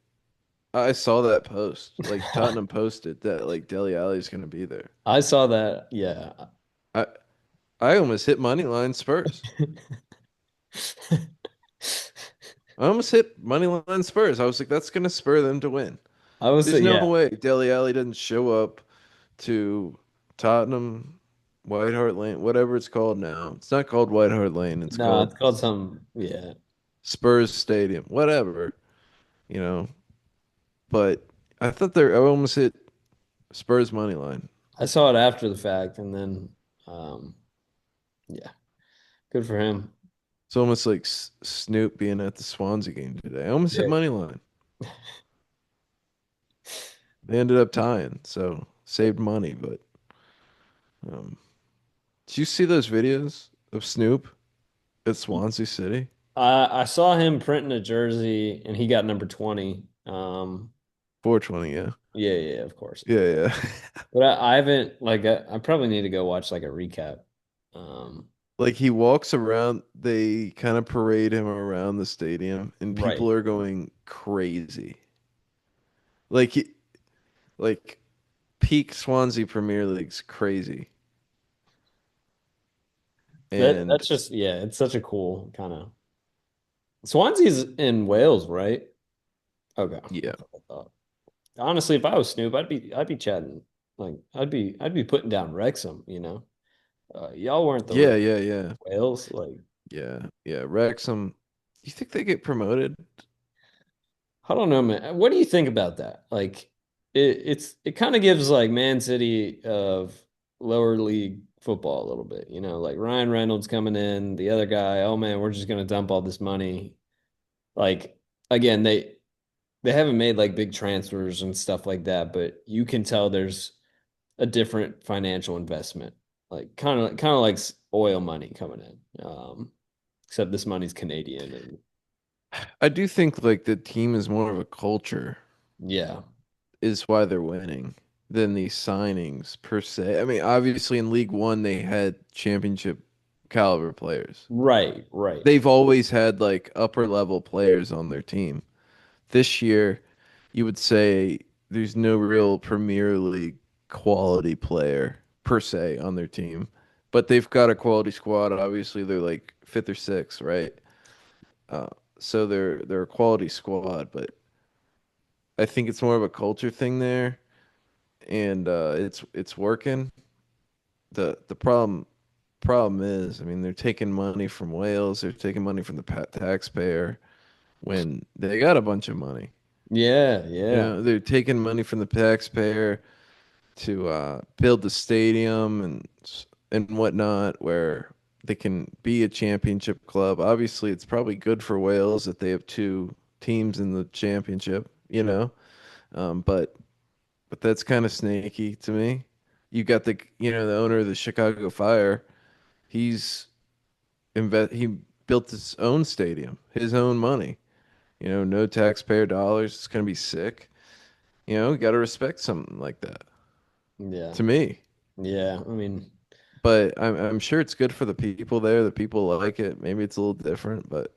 I saw that post. Like Tottenham posted that like Dele Alli's going to be there. I saw that. Yeah. I I almost hit money line Spurs. I almost hit money line Spurs. I was like, that's going to spur them to win. I was There's say, no yeah. way Dele Alli doesn't show up to Tottenham, White Hart Lane, whatever it's called now. It's not called White Hart Lane. It's No, called it's called some. Yeah. Spurs Stadium, whatever, you know. But I almost hit Spurs money line. I saw it after the fact, and then, um, yeah, good for him. It's almost like Snoop being at the Swansea game today. I almost hit Yeah. money line. They ended up tying, so saved money. But um, did you see those videos of Snoop at Swansea City? I saw him printing a jersey, and he got number 20. 420, yeah. Yeah, yeah, of course. Yeah, yeah. But I haven't like I probably need to go watch like a recap. Um, Like he walks around, they kind of parade him around the stadium, and right. people are going crazy. Like he, like peak Swansea Premier League's crazy. And That's just yeah, it's such a cool kind of Swansea's in Wales, right? Okay. yeah. That's what I thought. Honestly, if I was Snoop, I'd be chatting. Like I'd be putting down Wrexham, you know. Y'all weren't the Yeah, real yeah, yeah. Wales. Like, Yeah. Yeah. Wrexham. You think they get promoted? I don't know, man. What do you think about that? Like, it kind of gives like Man City of lower league football a little bit, you know, like Ryan Reynolds coming in, the other guy, oh man, we're just gonna dump all this money. Like, again, they haven't made like big transfers and stuff like that, but you can tell there's a different financial investment, like kind of like oil money coming in. Except this money's Canadian and I do think like the team is more of a culture, yeah, is why they're winning than these signings per se. I mean, obviously in League One they had championship caliber players. right, right. They've always had like upper level players on their team. This year, you would say there's no real Premier League quality player per se on their team, but they've got a quality squad. Obviously, they're like fifth or sixth, right? Uh, so they're a quality squad, but I think it's more of a culture thing there, and it's working. The problem is, I mean, they're taking money from Wales, they're taking money from the taxpayer when they got a bunch of money. Yeah, yeah. They're taking money from the taxpayer to build the stadium and whatnot where they can be a championship club. Obviously, it's probably good for Wales that they have two teams in the championship, you know. But that's kind of snaky to me. You got the owner of the Chicago Fire. He's he built his own stadium, his own money. No taxpayer dollars. It's gonna be sick. You got to respect something like that. Yeah. To me. Yeah. I mean, But I'm sure it's good for the people there. The people like it. Maybe it's a little different, but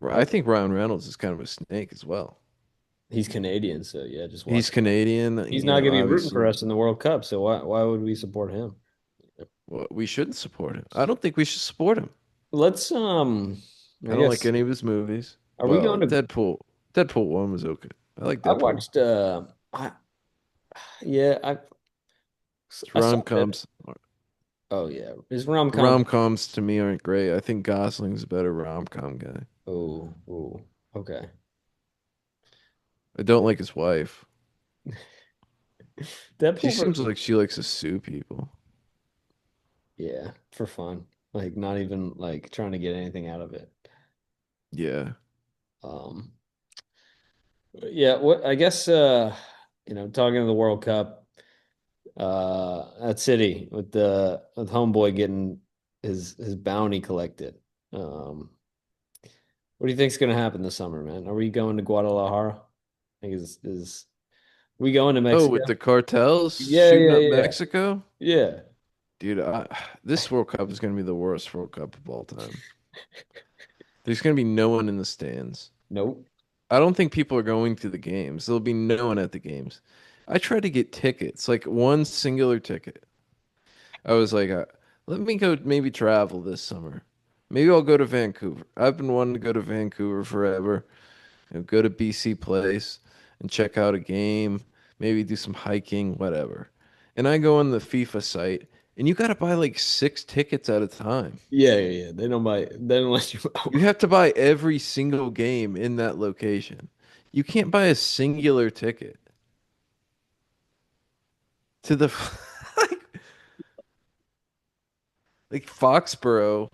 I I think Ryan Reynolds is kind of a snake as well. he's Canadian, so yeah, just He's watch him. Canadian, He's not going to be rooting for obviously. us in the World Cup, so why would we support him? Well, we shouldn't support him. I don't think we should support him. Let's I I don't like guess any of his movies. are we Well, going to Deadpool 1 was okay. I like I Deadpool. watched I yeah, It's I saw that. rom-coms. Oh yeah. His rom-com. Rom-coms to me aren't great. I think Gosling's a better rom-com guy. Oh, okay. I don't like his wife. She Deadpool seems versus like she likes to sue people. yeah, for fun. Like not even like trying to get anything out of it. Yeah. Um yeah, what I guess talking to the World Cup, at City with Homeboy getting his bounty collected. Um what do you think's gonna happen this summer, man? Are we going to Guadalajara? I think is we going to Oh, Mexico? with the cartels Yeah, shooting yeah, up yeah. Mexico? Yeah. Dude, this World Cup is going to be the worst World Cup of all time. There's going to be no one in the stands. Nope. I don't think people are going to the games. There'll be no one at the games. I tried to get tickets, like one singular ticket. I was like, let me go maybe travel this summer. Maybe I'll go to Vancouver. I've been wanting to go to Vancouver forever. Go to BC Place and check out a game, maybe do some hiking, whatever. And I go on the FIFA site, and you got to buy like six tickets at a time. Yeah. They don't let you You out. have to buy every single game in that location. You can't buy a singular ticket to the like, like Foxborough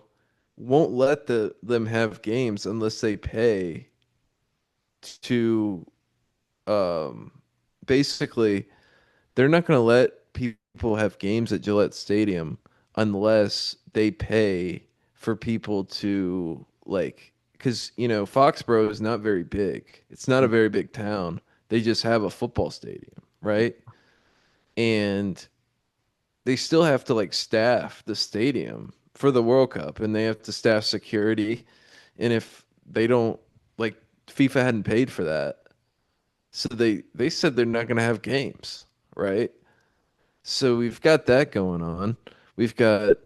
won't let them have games unless they pay to um basically they're not going to let people have games at Gillette Stadium unless they pay for people to because Foxborough is not very big. It's not a very big town. They just have a football stadium, right? And they still have to staff the stadium for the World Cup, and they have to staff security. And if they don't, like, FIFA hadn't paid for that, so they said they're not going to have games, right? So we've got that going on. We've got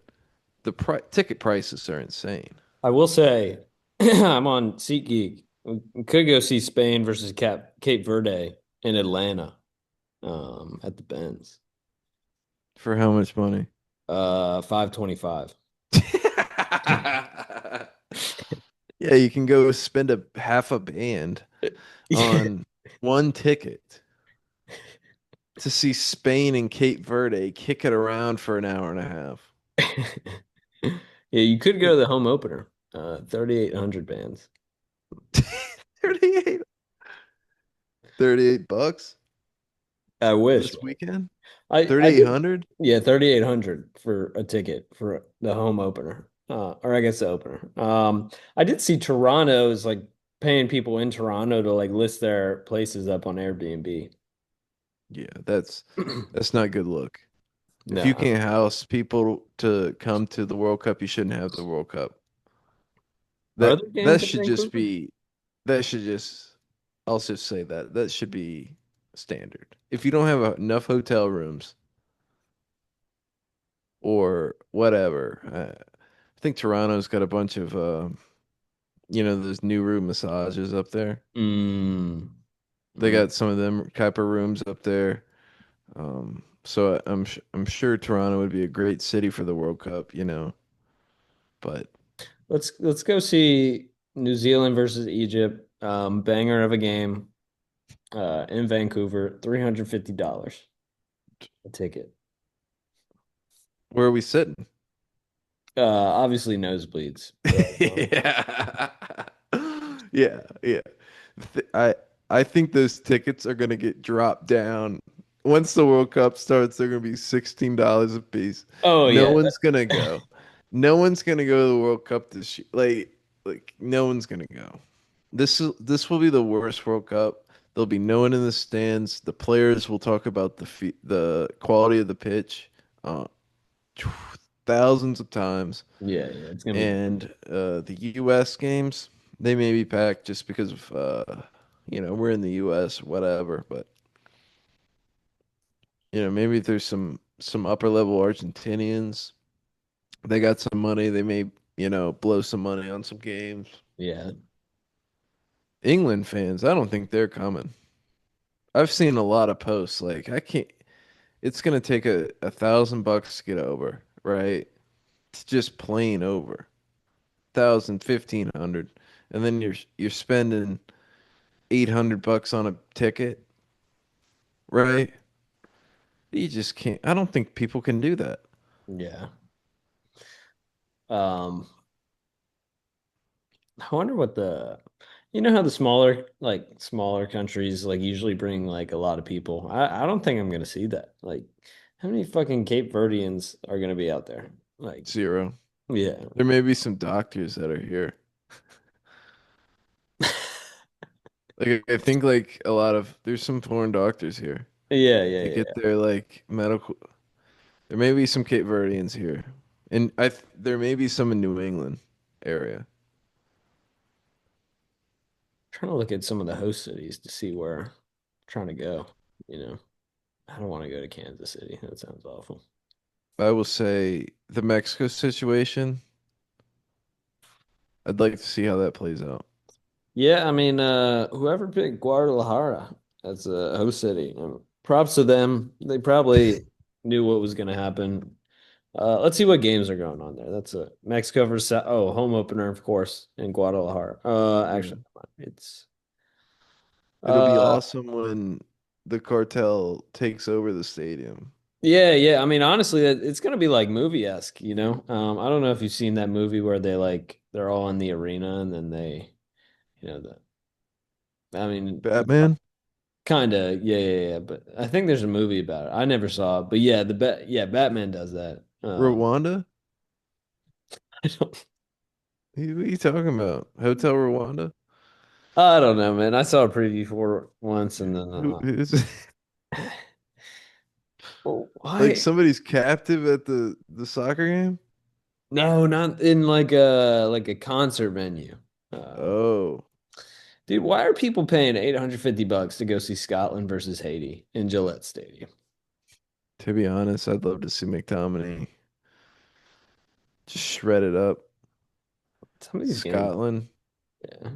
ticket prices are insane. I will say, I'm on SeatGeek. We could go see Spain versus Cape Verde in Atlanta, at the Benz. For how much money? 525. Yeah, you can go spend a half a band on one ticket to see Spain and Cape Verde kick it around for an hour and a half. Yeah, you could go to the home opener. 3,800 bands. 38 $38 I wish. this weekend? I did. 3,800? Yeah, 3,800 for a ticket for the home opener. Or I guess the opener. I did see Toronto is like paying people in Toronto to like list their places up on Airbnb. Yeah, that's not good look. If you No. can't house people to come to the World Cup, you shouldn't have the World Cup. Are That there that games in should just Vancouver? be that should just I'll just say that should be standard. If you don't have enough hotel rooms or whatever, I think Toronto's got a bunch of those new room massages up there. Mm, They mm. got some of them type of rooms up there. So I'm sure Toronto would be a great city for the World Cup. But Let's go see New Zealand versus Egypt. Banger of a game. In Vancouver, $350 a ticket. Where are we sitting? Obviously nosebleeds, but Yeah. Yeah, yeah. Th- I I think those tickets are gonna get dropped down. Once the World Cup starts, they're gonna be $16 a piece. oh No yeah, one's gonna go. No one's gonna go to the World Cup this year. Like no one's gonna go. This will be the worst World Cup. There'll be no one in the stands. The players will talk about the quality of the pitch uh, thousands of times. yeah, it's gonna be And the U.S. games, they may be packed just because of we're in the U.S. whatever. But maybe there's some upper level Argentinians. They got some money. They may blow some money on some games. yeah. England fans, I don't think they're coming. I've seen a lot of posts like I can't. It's gonna take a $1,000 to get over, right? It's just plain over. 1,000, 1,500, and then you're spending $800 on a ticket, right? You just can't. I don't think people can do that. Yeah. Um, I wonder what you know how the smaller countries like usually bring like a lot of people. I don't think I'm gonna see that. Like, how many fucking Cape Verdeans are gonna be out there? Like, Zero. yeah. There may be some doctors that are here. Like I think like a lot of there's some foreign doctors here Yeah, to yeah, get yeah. their like medical. There may be some Cape Verdeans here, and there may be some in New England area. Trying to look at some of the host cities to see where I'm trying to go. You know, I don't want to go to Kansas City. That sounds awful. I will say the Mexico situation. I'd like to see how that plays out. Yeah, I mean, whoever picked Guadalajara as a host city, props to them. They probably knew what was going to happen. Let's see what games are going on there. That's a Mexico versus home opener, of course, in Guadalajara. Yeah. Actually, never mind. It's It'll be uh, awesome when the cartel takes over the stadium. yeah, yeah. I mean, honestly, it's going to be like movie-esque, you know. I don't know if you've seen that movie where they're all in the arena and then you know, I mean, Batman? kind of, yeah, yeah, yeah. But I think there's a movie about it. I never saw it, but yeah, yeah, Batman does that. Rwanda? I don't, What are you talking about? Hotel Rwanda? I don't know, man. I saw a preview for it once, and then Who's oh, like why? somebody's captive at the soccer game? No, not in like a concert venue. Um, Oh, dude, why are people paying $850 to go see Scotland versus Haiti in Gillette Stadium? to be honest, I'd love to see McTominay just shred it up. Some of these games, Scotland, yeah.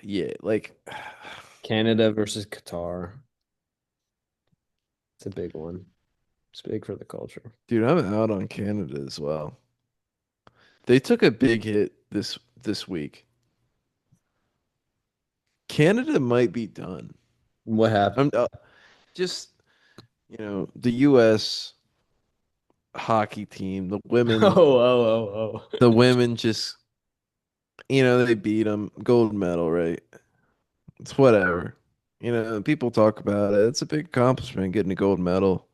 yeah, like, Canada versus Qatar. It's a big one. It's big for the culture. dude, I'm out on Canada as well. They took a big hit this week. Canada might be done. What happened? I'm just, the U.S. hockey team, Oh, oh, oh, the oh. women just, they beat them, gold medal, right? It's whatever. People talk about it. It's a big accomplishment getting a gold medal,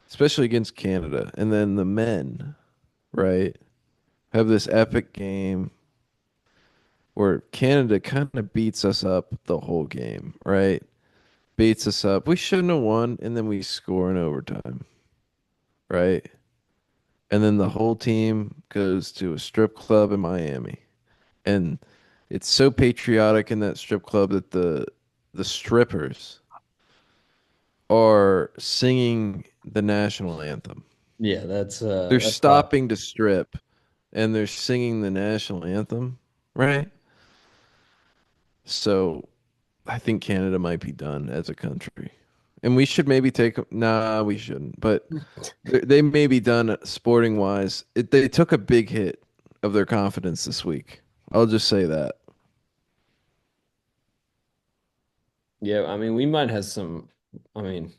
especially against Canada. And then the men, right, have this epic game where Canada kind of beats us up the whole game, right? Beats us up. We shouldn't have won, and then we score in overtime, right? And then the whole team goes to a strip club in Miami. And it's so patriotic in that strip club that the strippers are singing the national anthem. Yeah, They're that's classic. stopping to strip and they're singing the national anthem, right? So I think Canada might be done as a country. And we should maybe nah, we shouldn't. But they may be done sporting wise. They took a big hit of their confidence this week. I'll just say that. Yeah, I mean, we might have some. I mean,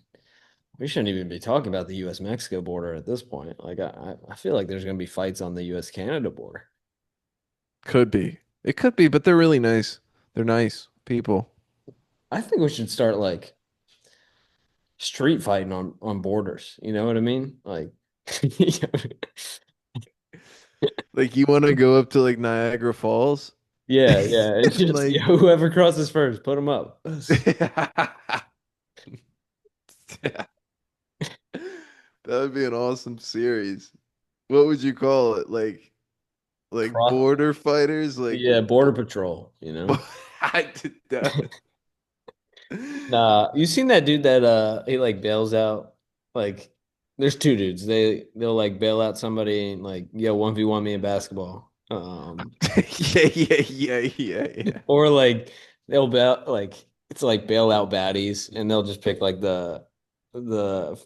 we shouldn't even be talking about the U.S. Mexico border at this point. Like, I feel like there's going to be fights on the U.S. Canada border. Could be. It could be, but they're really nice. They're nice people. I think we should start like street fighting on borders. You know what I mean? Like, Like you want to go up to like Niagara Falls yeah, yeah. It's and just like whoever crosses first, put them up. that would be an awesome series. What would you call it? Like Cross, border fighters? Like yeah, border patrol. You know. I did that. Nah, you seen that dude that he like bails out like there's two dudes. They'll like bail out somebody and like, yo, 1v1 me in basketball. Yeah. Or like they'll bail like it's like bail out baddies and they'll just pick like the the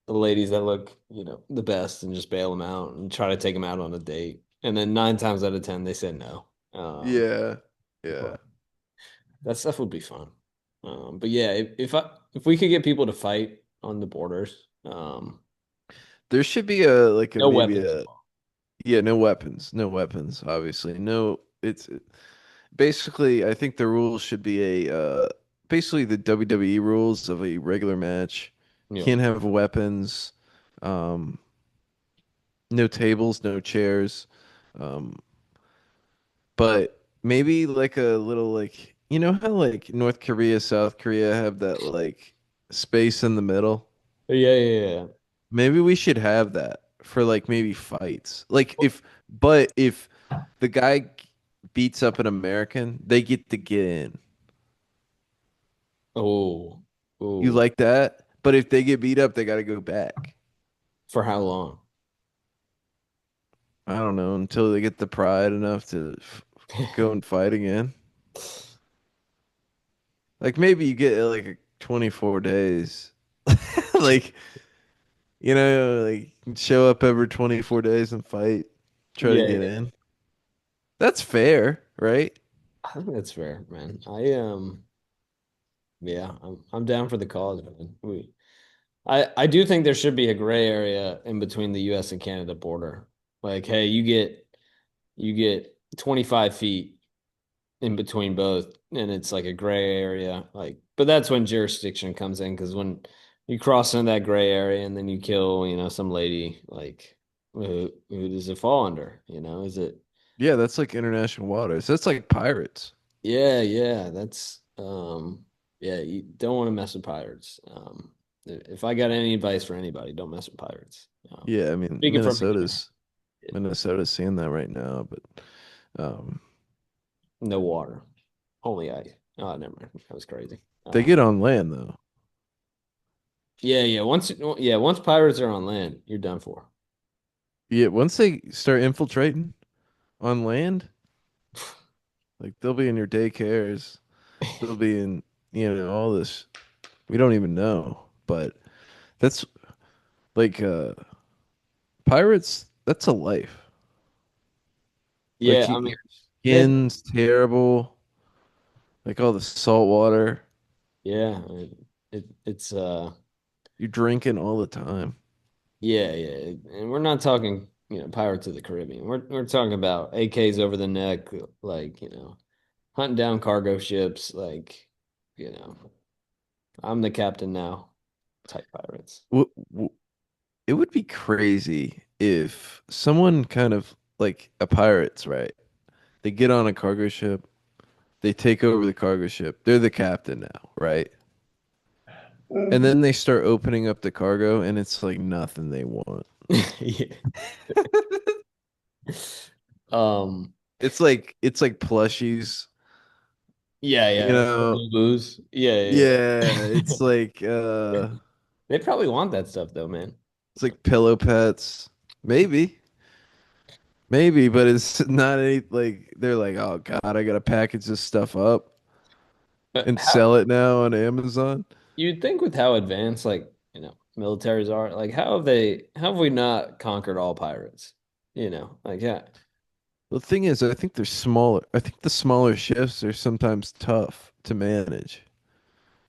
ladies that look, the best and just bail them out and try to take them out on a date. And then 9 times out of 10 they said no. Yeah. Yeah. But that stuff would be fun. But yeah, if we could get people to fight on the borders, There should be a like a no maybe weapons a involved. yeah, no weapons. No weapons, obviously. No, it's basically I think the rules should be a basically the WWE rules of a regular match. Yeah. Can't have weapons. Um, no tables, no chairs. Um, but maybe like a little like you know how like North Korea, South Korea have that like space in the middle? Yeah, yeah, yeah. Maybe we should have that for like maybe fights. Like if the guy beats up an American, they get to get in. Oh, You oh, like that? But if they get beat up, they got to go back. for how long? I don't know until they get the pride enough to go and fight again. Like maybe you get like a 24 days. Like, like show up every 24 days and fight, try to Yeah, get yeah. in. That's fair, right? I think that's fair, man. Yeah, I'm down for the cause, man. I do think there should be a gray area in between the U.S. and Canada border. Like, hey, you get 25 feet in between both, and it's like a gray area. Like, but that's when jurisdiction comes in because when you cross into that gray area and then you kill, some lady, like, who does it fall under? Is it? Yeah, that's like international waters. That's like pirates. Yeah, yeah, yeah. You don't want to mess with pirates. If I got any advice for anybody, don't mess with pirates. Yeah, I mean Speaking from Minnesota's experience, Minnesota's seeing that right now, but um no water, only ice. Oh, never mind. That was crazy. they get on land though. Yeah, yeah. Once pirates are on land, you're done for. Yeah, once they start infiltrating on land, like they'll be in your daycares, they'll be in, all this we don't even know. But that's like pirates, that's a life. Yeah, Like I mean, your they, skin's terrible, like all the salt water. yeah, I mean, it's You're drinking all the time. yeah, yeah, and we're not talking, Pirates of the Caribbean. We're talking about AKs over the neck, like, hunting down cargo ships, like, you know, I'm the captain now, type pirates. It would be crazy if someone kind of like a pirates, right? They get on a cargo ship, they take over the cargo ship. They're the captain now, right? And then they start opening up the cargo and it's like nothing they want. Yeah. Um, It's like plushies, yeah, you yeah, know. booze. Yeah, yeah, yeah. Yeah, They probably want that stuff though, man. it's like pillow pets. Maybe. Maybe, but it's not any like they're like, "Oh God, I gotta package this stuff up and How sell it now on Amazon." you'd think with how advanced like, militaries are, like how have we not conquered all pirates? Like yeah. The thing is, I think they're smaller. I think the smaller ships are sometimes tough to manage.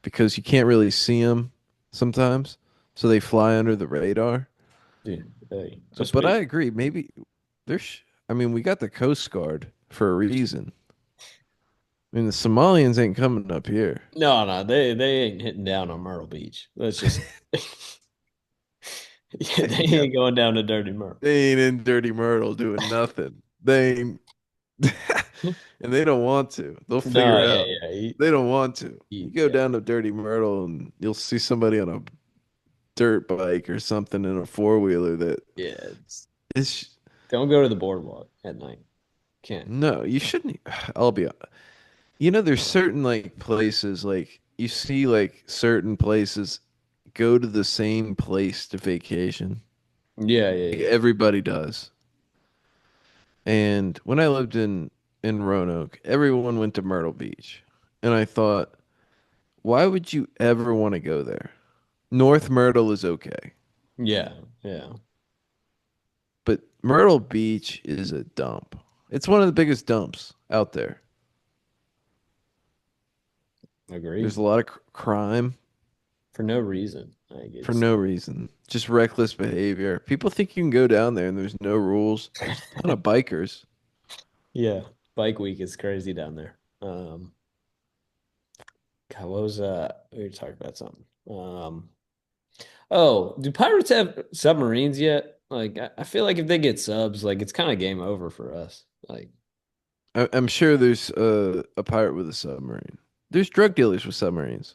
because you can't really see them sometimes, so they fly under the radar. Dude, hey, So, but I especially agree. Maybe there's. I mean, we got the Coast Guard for a reason. I mean, the Somalians ain't coming up here. no, they ain't hitting down on Myrtle Beach. Let's just yeah, they Yeah, ain't going down to Dirty Myrtle. they ain't in Dirty Myrtle doing nothing. They ain't, and they don't want to. They'll figure No, it yeah, out. yeah, They don't want to. You go yeah, down to Dirty Myrtle and you'll see somebody on a dirt bike or something in a four wheeler that yeah. It's, is don't go to the boardwalk at night. Can't. no, you shouldn't. I'll be You know, there's certain like places like you see like certain places go to the same place to vacation. Yeah, Like yeah, yeah. everybody does. And when I lived in Roanoke, everyone went to Myrtle Beach. And I thought, why would you ever want to go there? North Myrtle is okay, Yeah, yeah. but Myrtle Beach is a dump. It's one of the biggest dumps out there. There's Agreed. a lot of crime For no reason. Like for it's no reason, just reckless behavior. People think you can go down there and there's no rules. There's a ton of bikers. yeah. Bike week is crazy down there. God, what was we were talking about something. Oh, do pirates have submarines yet? Like I feel like if they get subs, like it's kind of game over for us. Like I'm sure there's a pirate with a submarine. There's drug dealers with submarines.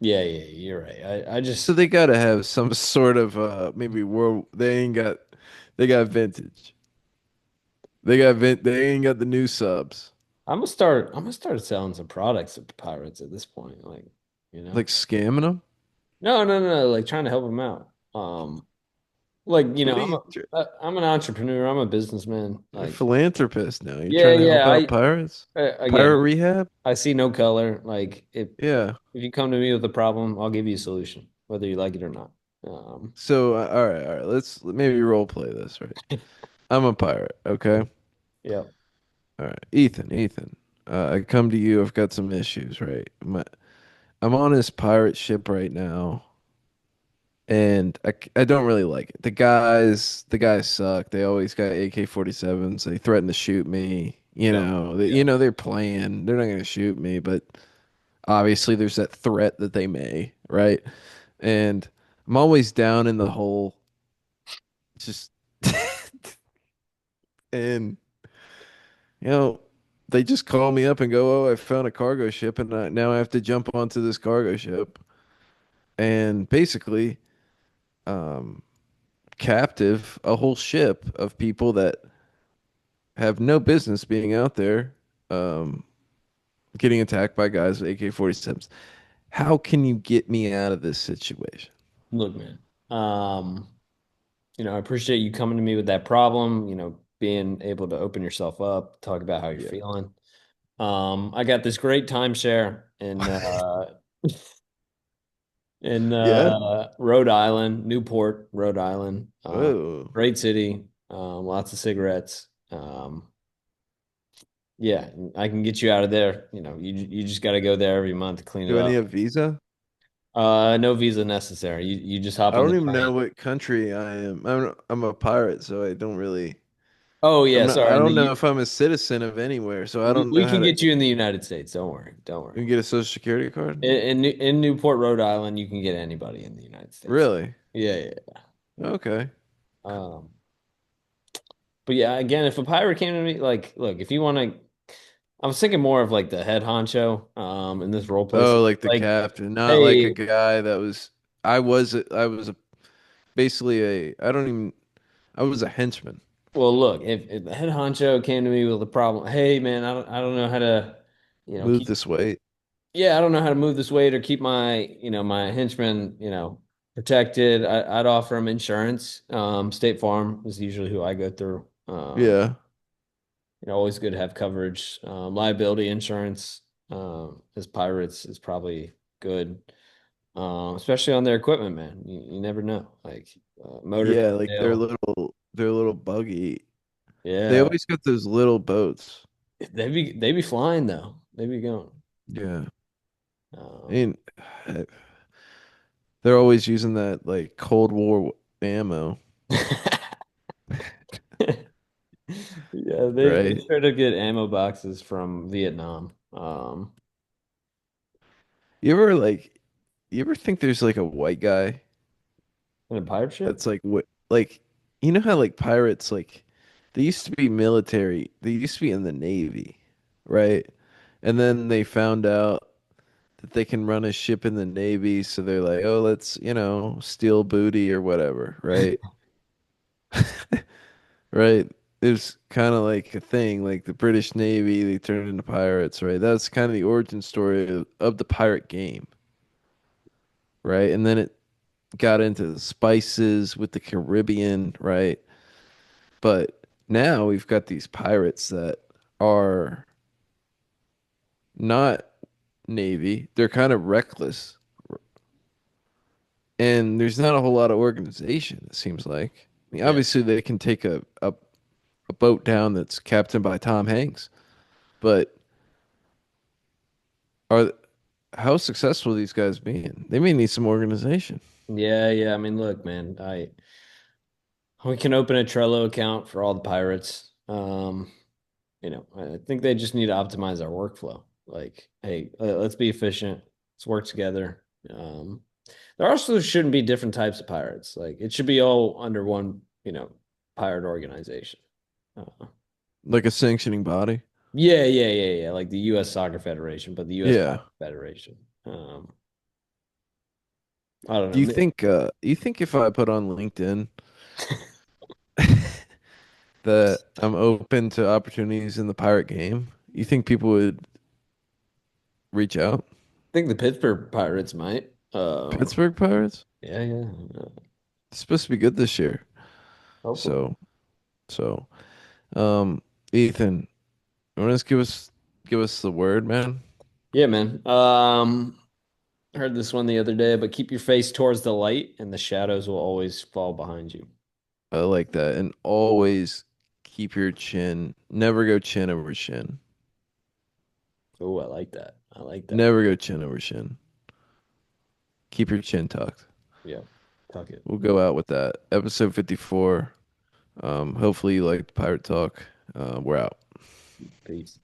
yeah, yeah, you're right. I So just they gotta have some sort of maybe world they ain't got they got vintage. They ain't got the new subs. I'm gonna start selling some products to pirates at this point. Like, you know. Like scamming them? No, like trying to help them out. Like, What are you I'm an entrepreneur, I'm a businessman. you're a Like, philanthropist now. You're yeah, trying to help yeah, out pirates? again, Pirate rehab? I see no color. Like Yeah. if you come to me with a problem, I'll give you a solution, whether you like it or not. So all right. Let's maybe role play this, right? I'm a pirate, okay? Yeah. All right. Ethan. I come to you. I've got some issues, right? I'm on this pirate ship right now. And I don't really like it. The guys suck. They always got AK-47s. They threaten to shoot me. No. You Yeah. know they're playing. They're not going to shoot me, but obviously there's that threat that they may, right? And I'm always down in the hole, just and you know they just call me up and go, "Oh, I found a cargo ship, and now I have to jump onto this cargo ship." And basically, um, captive a whole ship of people that have no business being out there, um, getting attacked by guys with AK-47s. How can you get me out of this situation? Look, man. I appreciate you coming to me with that problem, being able to open yourself up, talk about how you're Yeah. feeling. I got this great timeshare in Yeah. Rhode Island, Newport, Rhode Island. Oh. Great city, lots of cigarettes. Yeah, I can get you out of there. You just got to go there every month to clean it Do I need up. a visa? No visa necessary. You just hop I on don't the even know train. what country I am. I'm a pirate, so I don't really. Oh yeah, I sorry. don't know if I'm a citizen of anywhere, so I don't We know how can to get you in the United States. Don't worry. Don't worry. get a social security card. In Newport, Rhode Island, you can get anybody in the United States. Really? Yeah, yeah. Okay. Um, but yeah, again, if a pirate came to me, like, look, if you want to, I was thinking more of like the head honcho, in this role play. Oh, like the Like, captain, not like a hey, guy that was. I was basically a. I don't even. I was a henchman. well, look, if the head honcho came to me with a problem, hey, man, I don't know how to, Move keep, this weight. yeah, I don't know how to move this weight or keep my henchmen, protected. I'd offer them insurance. State Farm is usually who I go through. Yeah. Always good to have coverage. Liability insurance, as pirates is probably good, especially on their equipment, man. You never know. Like motor Yeah, could like fail. their little buggy. They Yeah, always got those little boats. they be flying though. They be going. Yeah. I Um, mean, they're always using that like Cold War ammo, yeah, they right? try to get ammo boxes from Vietnam. You ever like, you ever think there's like a white guy In a pirate ship? that's like what, like, you know how like pirates like they used to be military, they used to be in the Navy, right? And then they found out that they can run a ship in the Navy, so they're like, oh, let's, steal booty or whatever, right? Right? It's kind of like a thing, like the British Navy, they turned into pirates, right? That's kind of the origin story of the pirate game, right? And then it got into the spices with the Caribbean, right? But now we've got these pirates that are not Navy. They're kind of reckless. And there's not a whole lot of organization, it seems like. I mean, Yeah. obviously, they can take a boat down that's captained by Tom Hanks, but are how successful are these guys being? They may need some organization. Yeah, yeah. I mean, look, man, I we can open a Trello account for all the pirates. I think they just need to optimize our workflow. Like, hey, let's be efficient. Let's work together. There also shouldn't be different types of pirates. Like, it should be all under one, pirate organization. Uh, Like a sanctioning body. yeah, yeah, yeah, yeah. Like the U.S. Soccer Federation, but the U.S. Yeah. Pirate Federation. Um, I don't Do know. you think if I put on LinkedIn that I'm open to opportunities in the pirate game, you think people would reach out? Think the Pittsburgh Pirates might. Pittsburgh Pirates? Yeah, yeah. It's supposed to be good this year. Hopefully. So, so, um, Ethan, you want to give us the word, man? Yeah, man. Heard this one the other day, but keep your face towards the light and the shadows will always fall behind you. I like that. And always keep your chin. Never go chin over shin. Oh, I like that. I like that. Never go chin over shin. Keep your chin tucked. Yeah. Tuck it. We'll go out with that. Episode 54. Hopefully you liked Pirate Talk. We're out. Peace.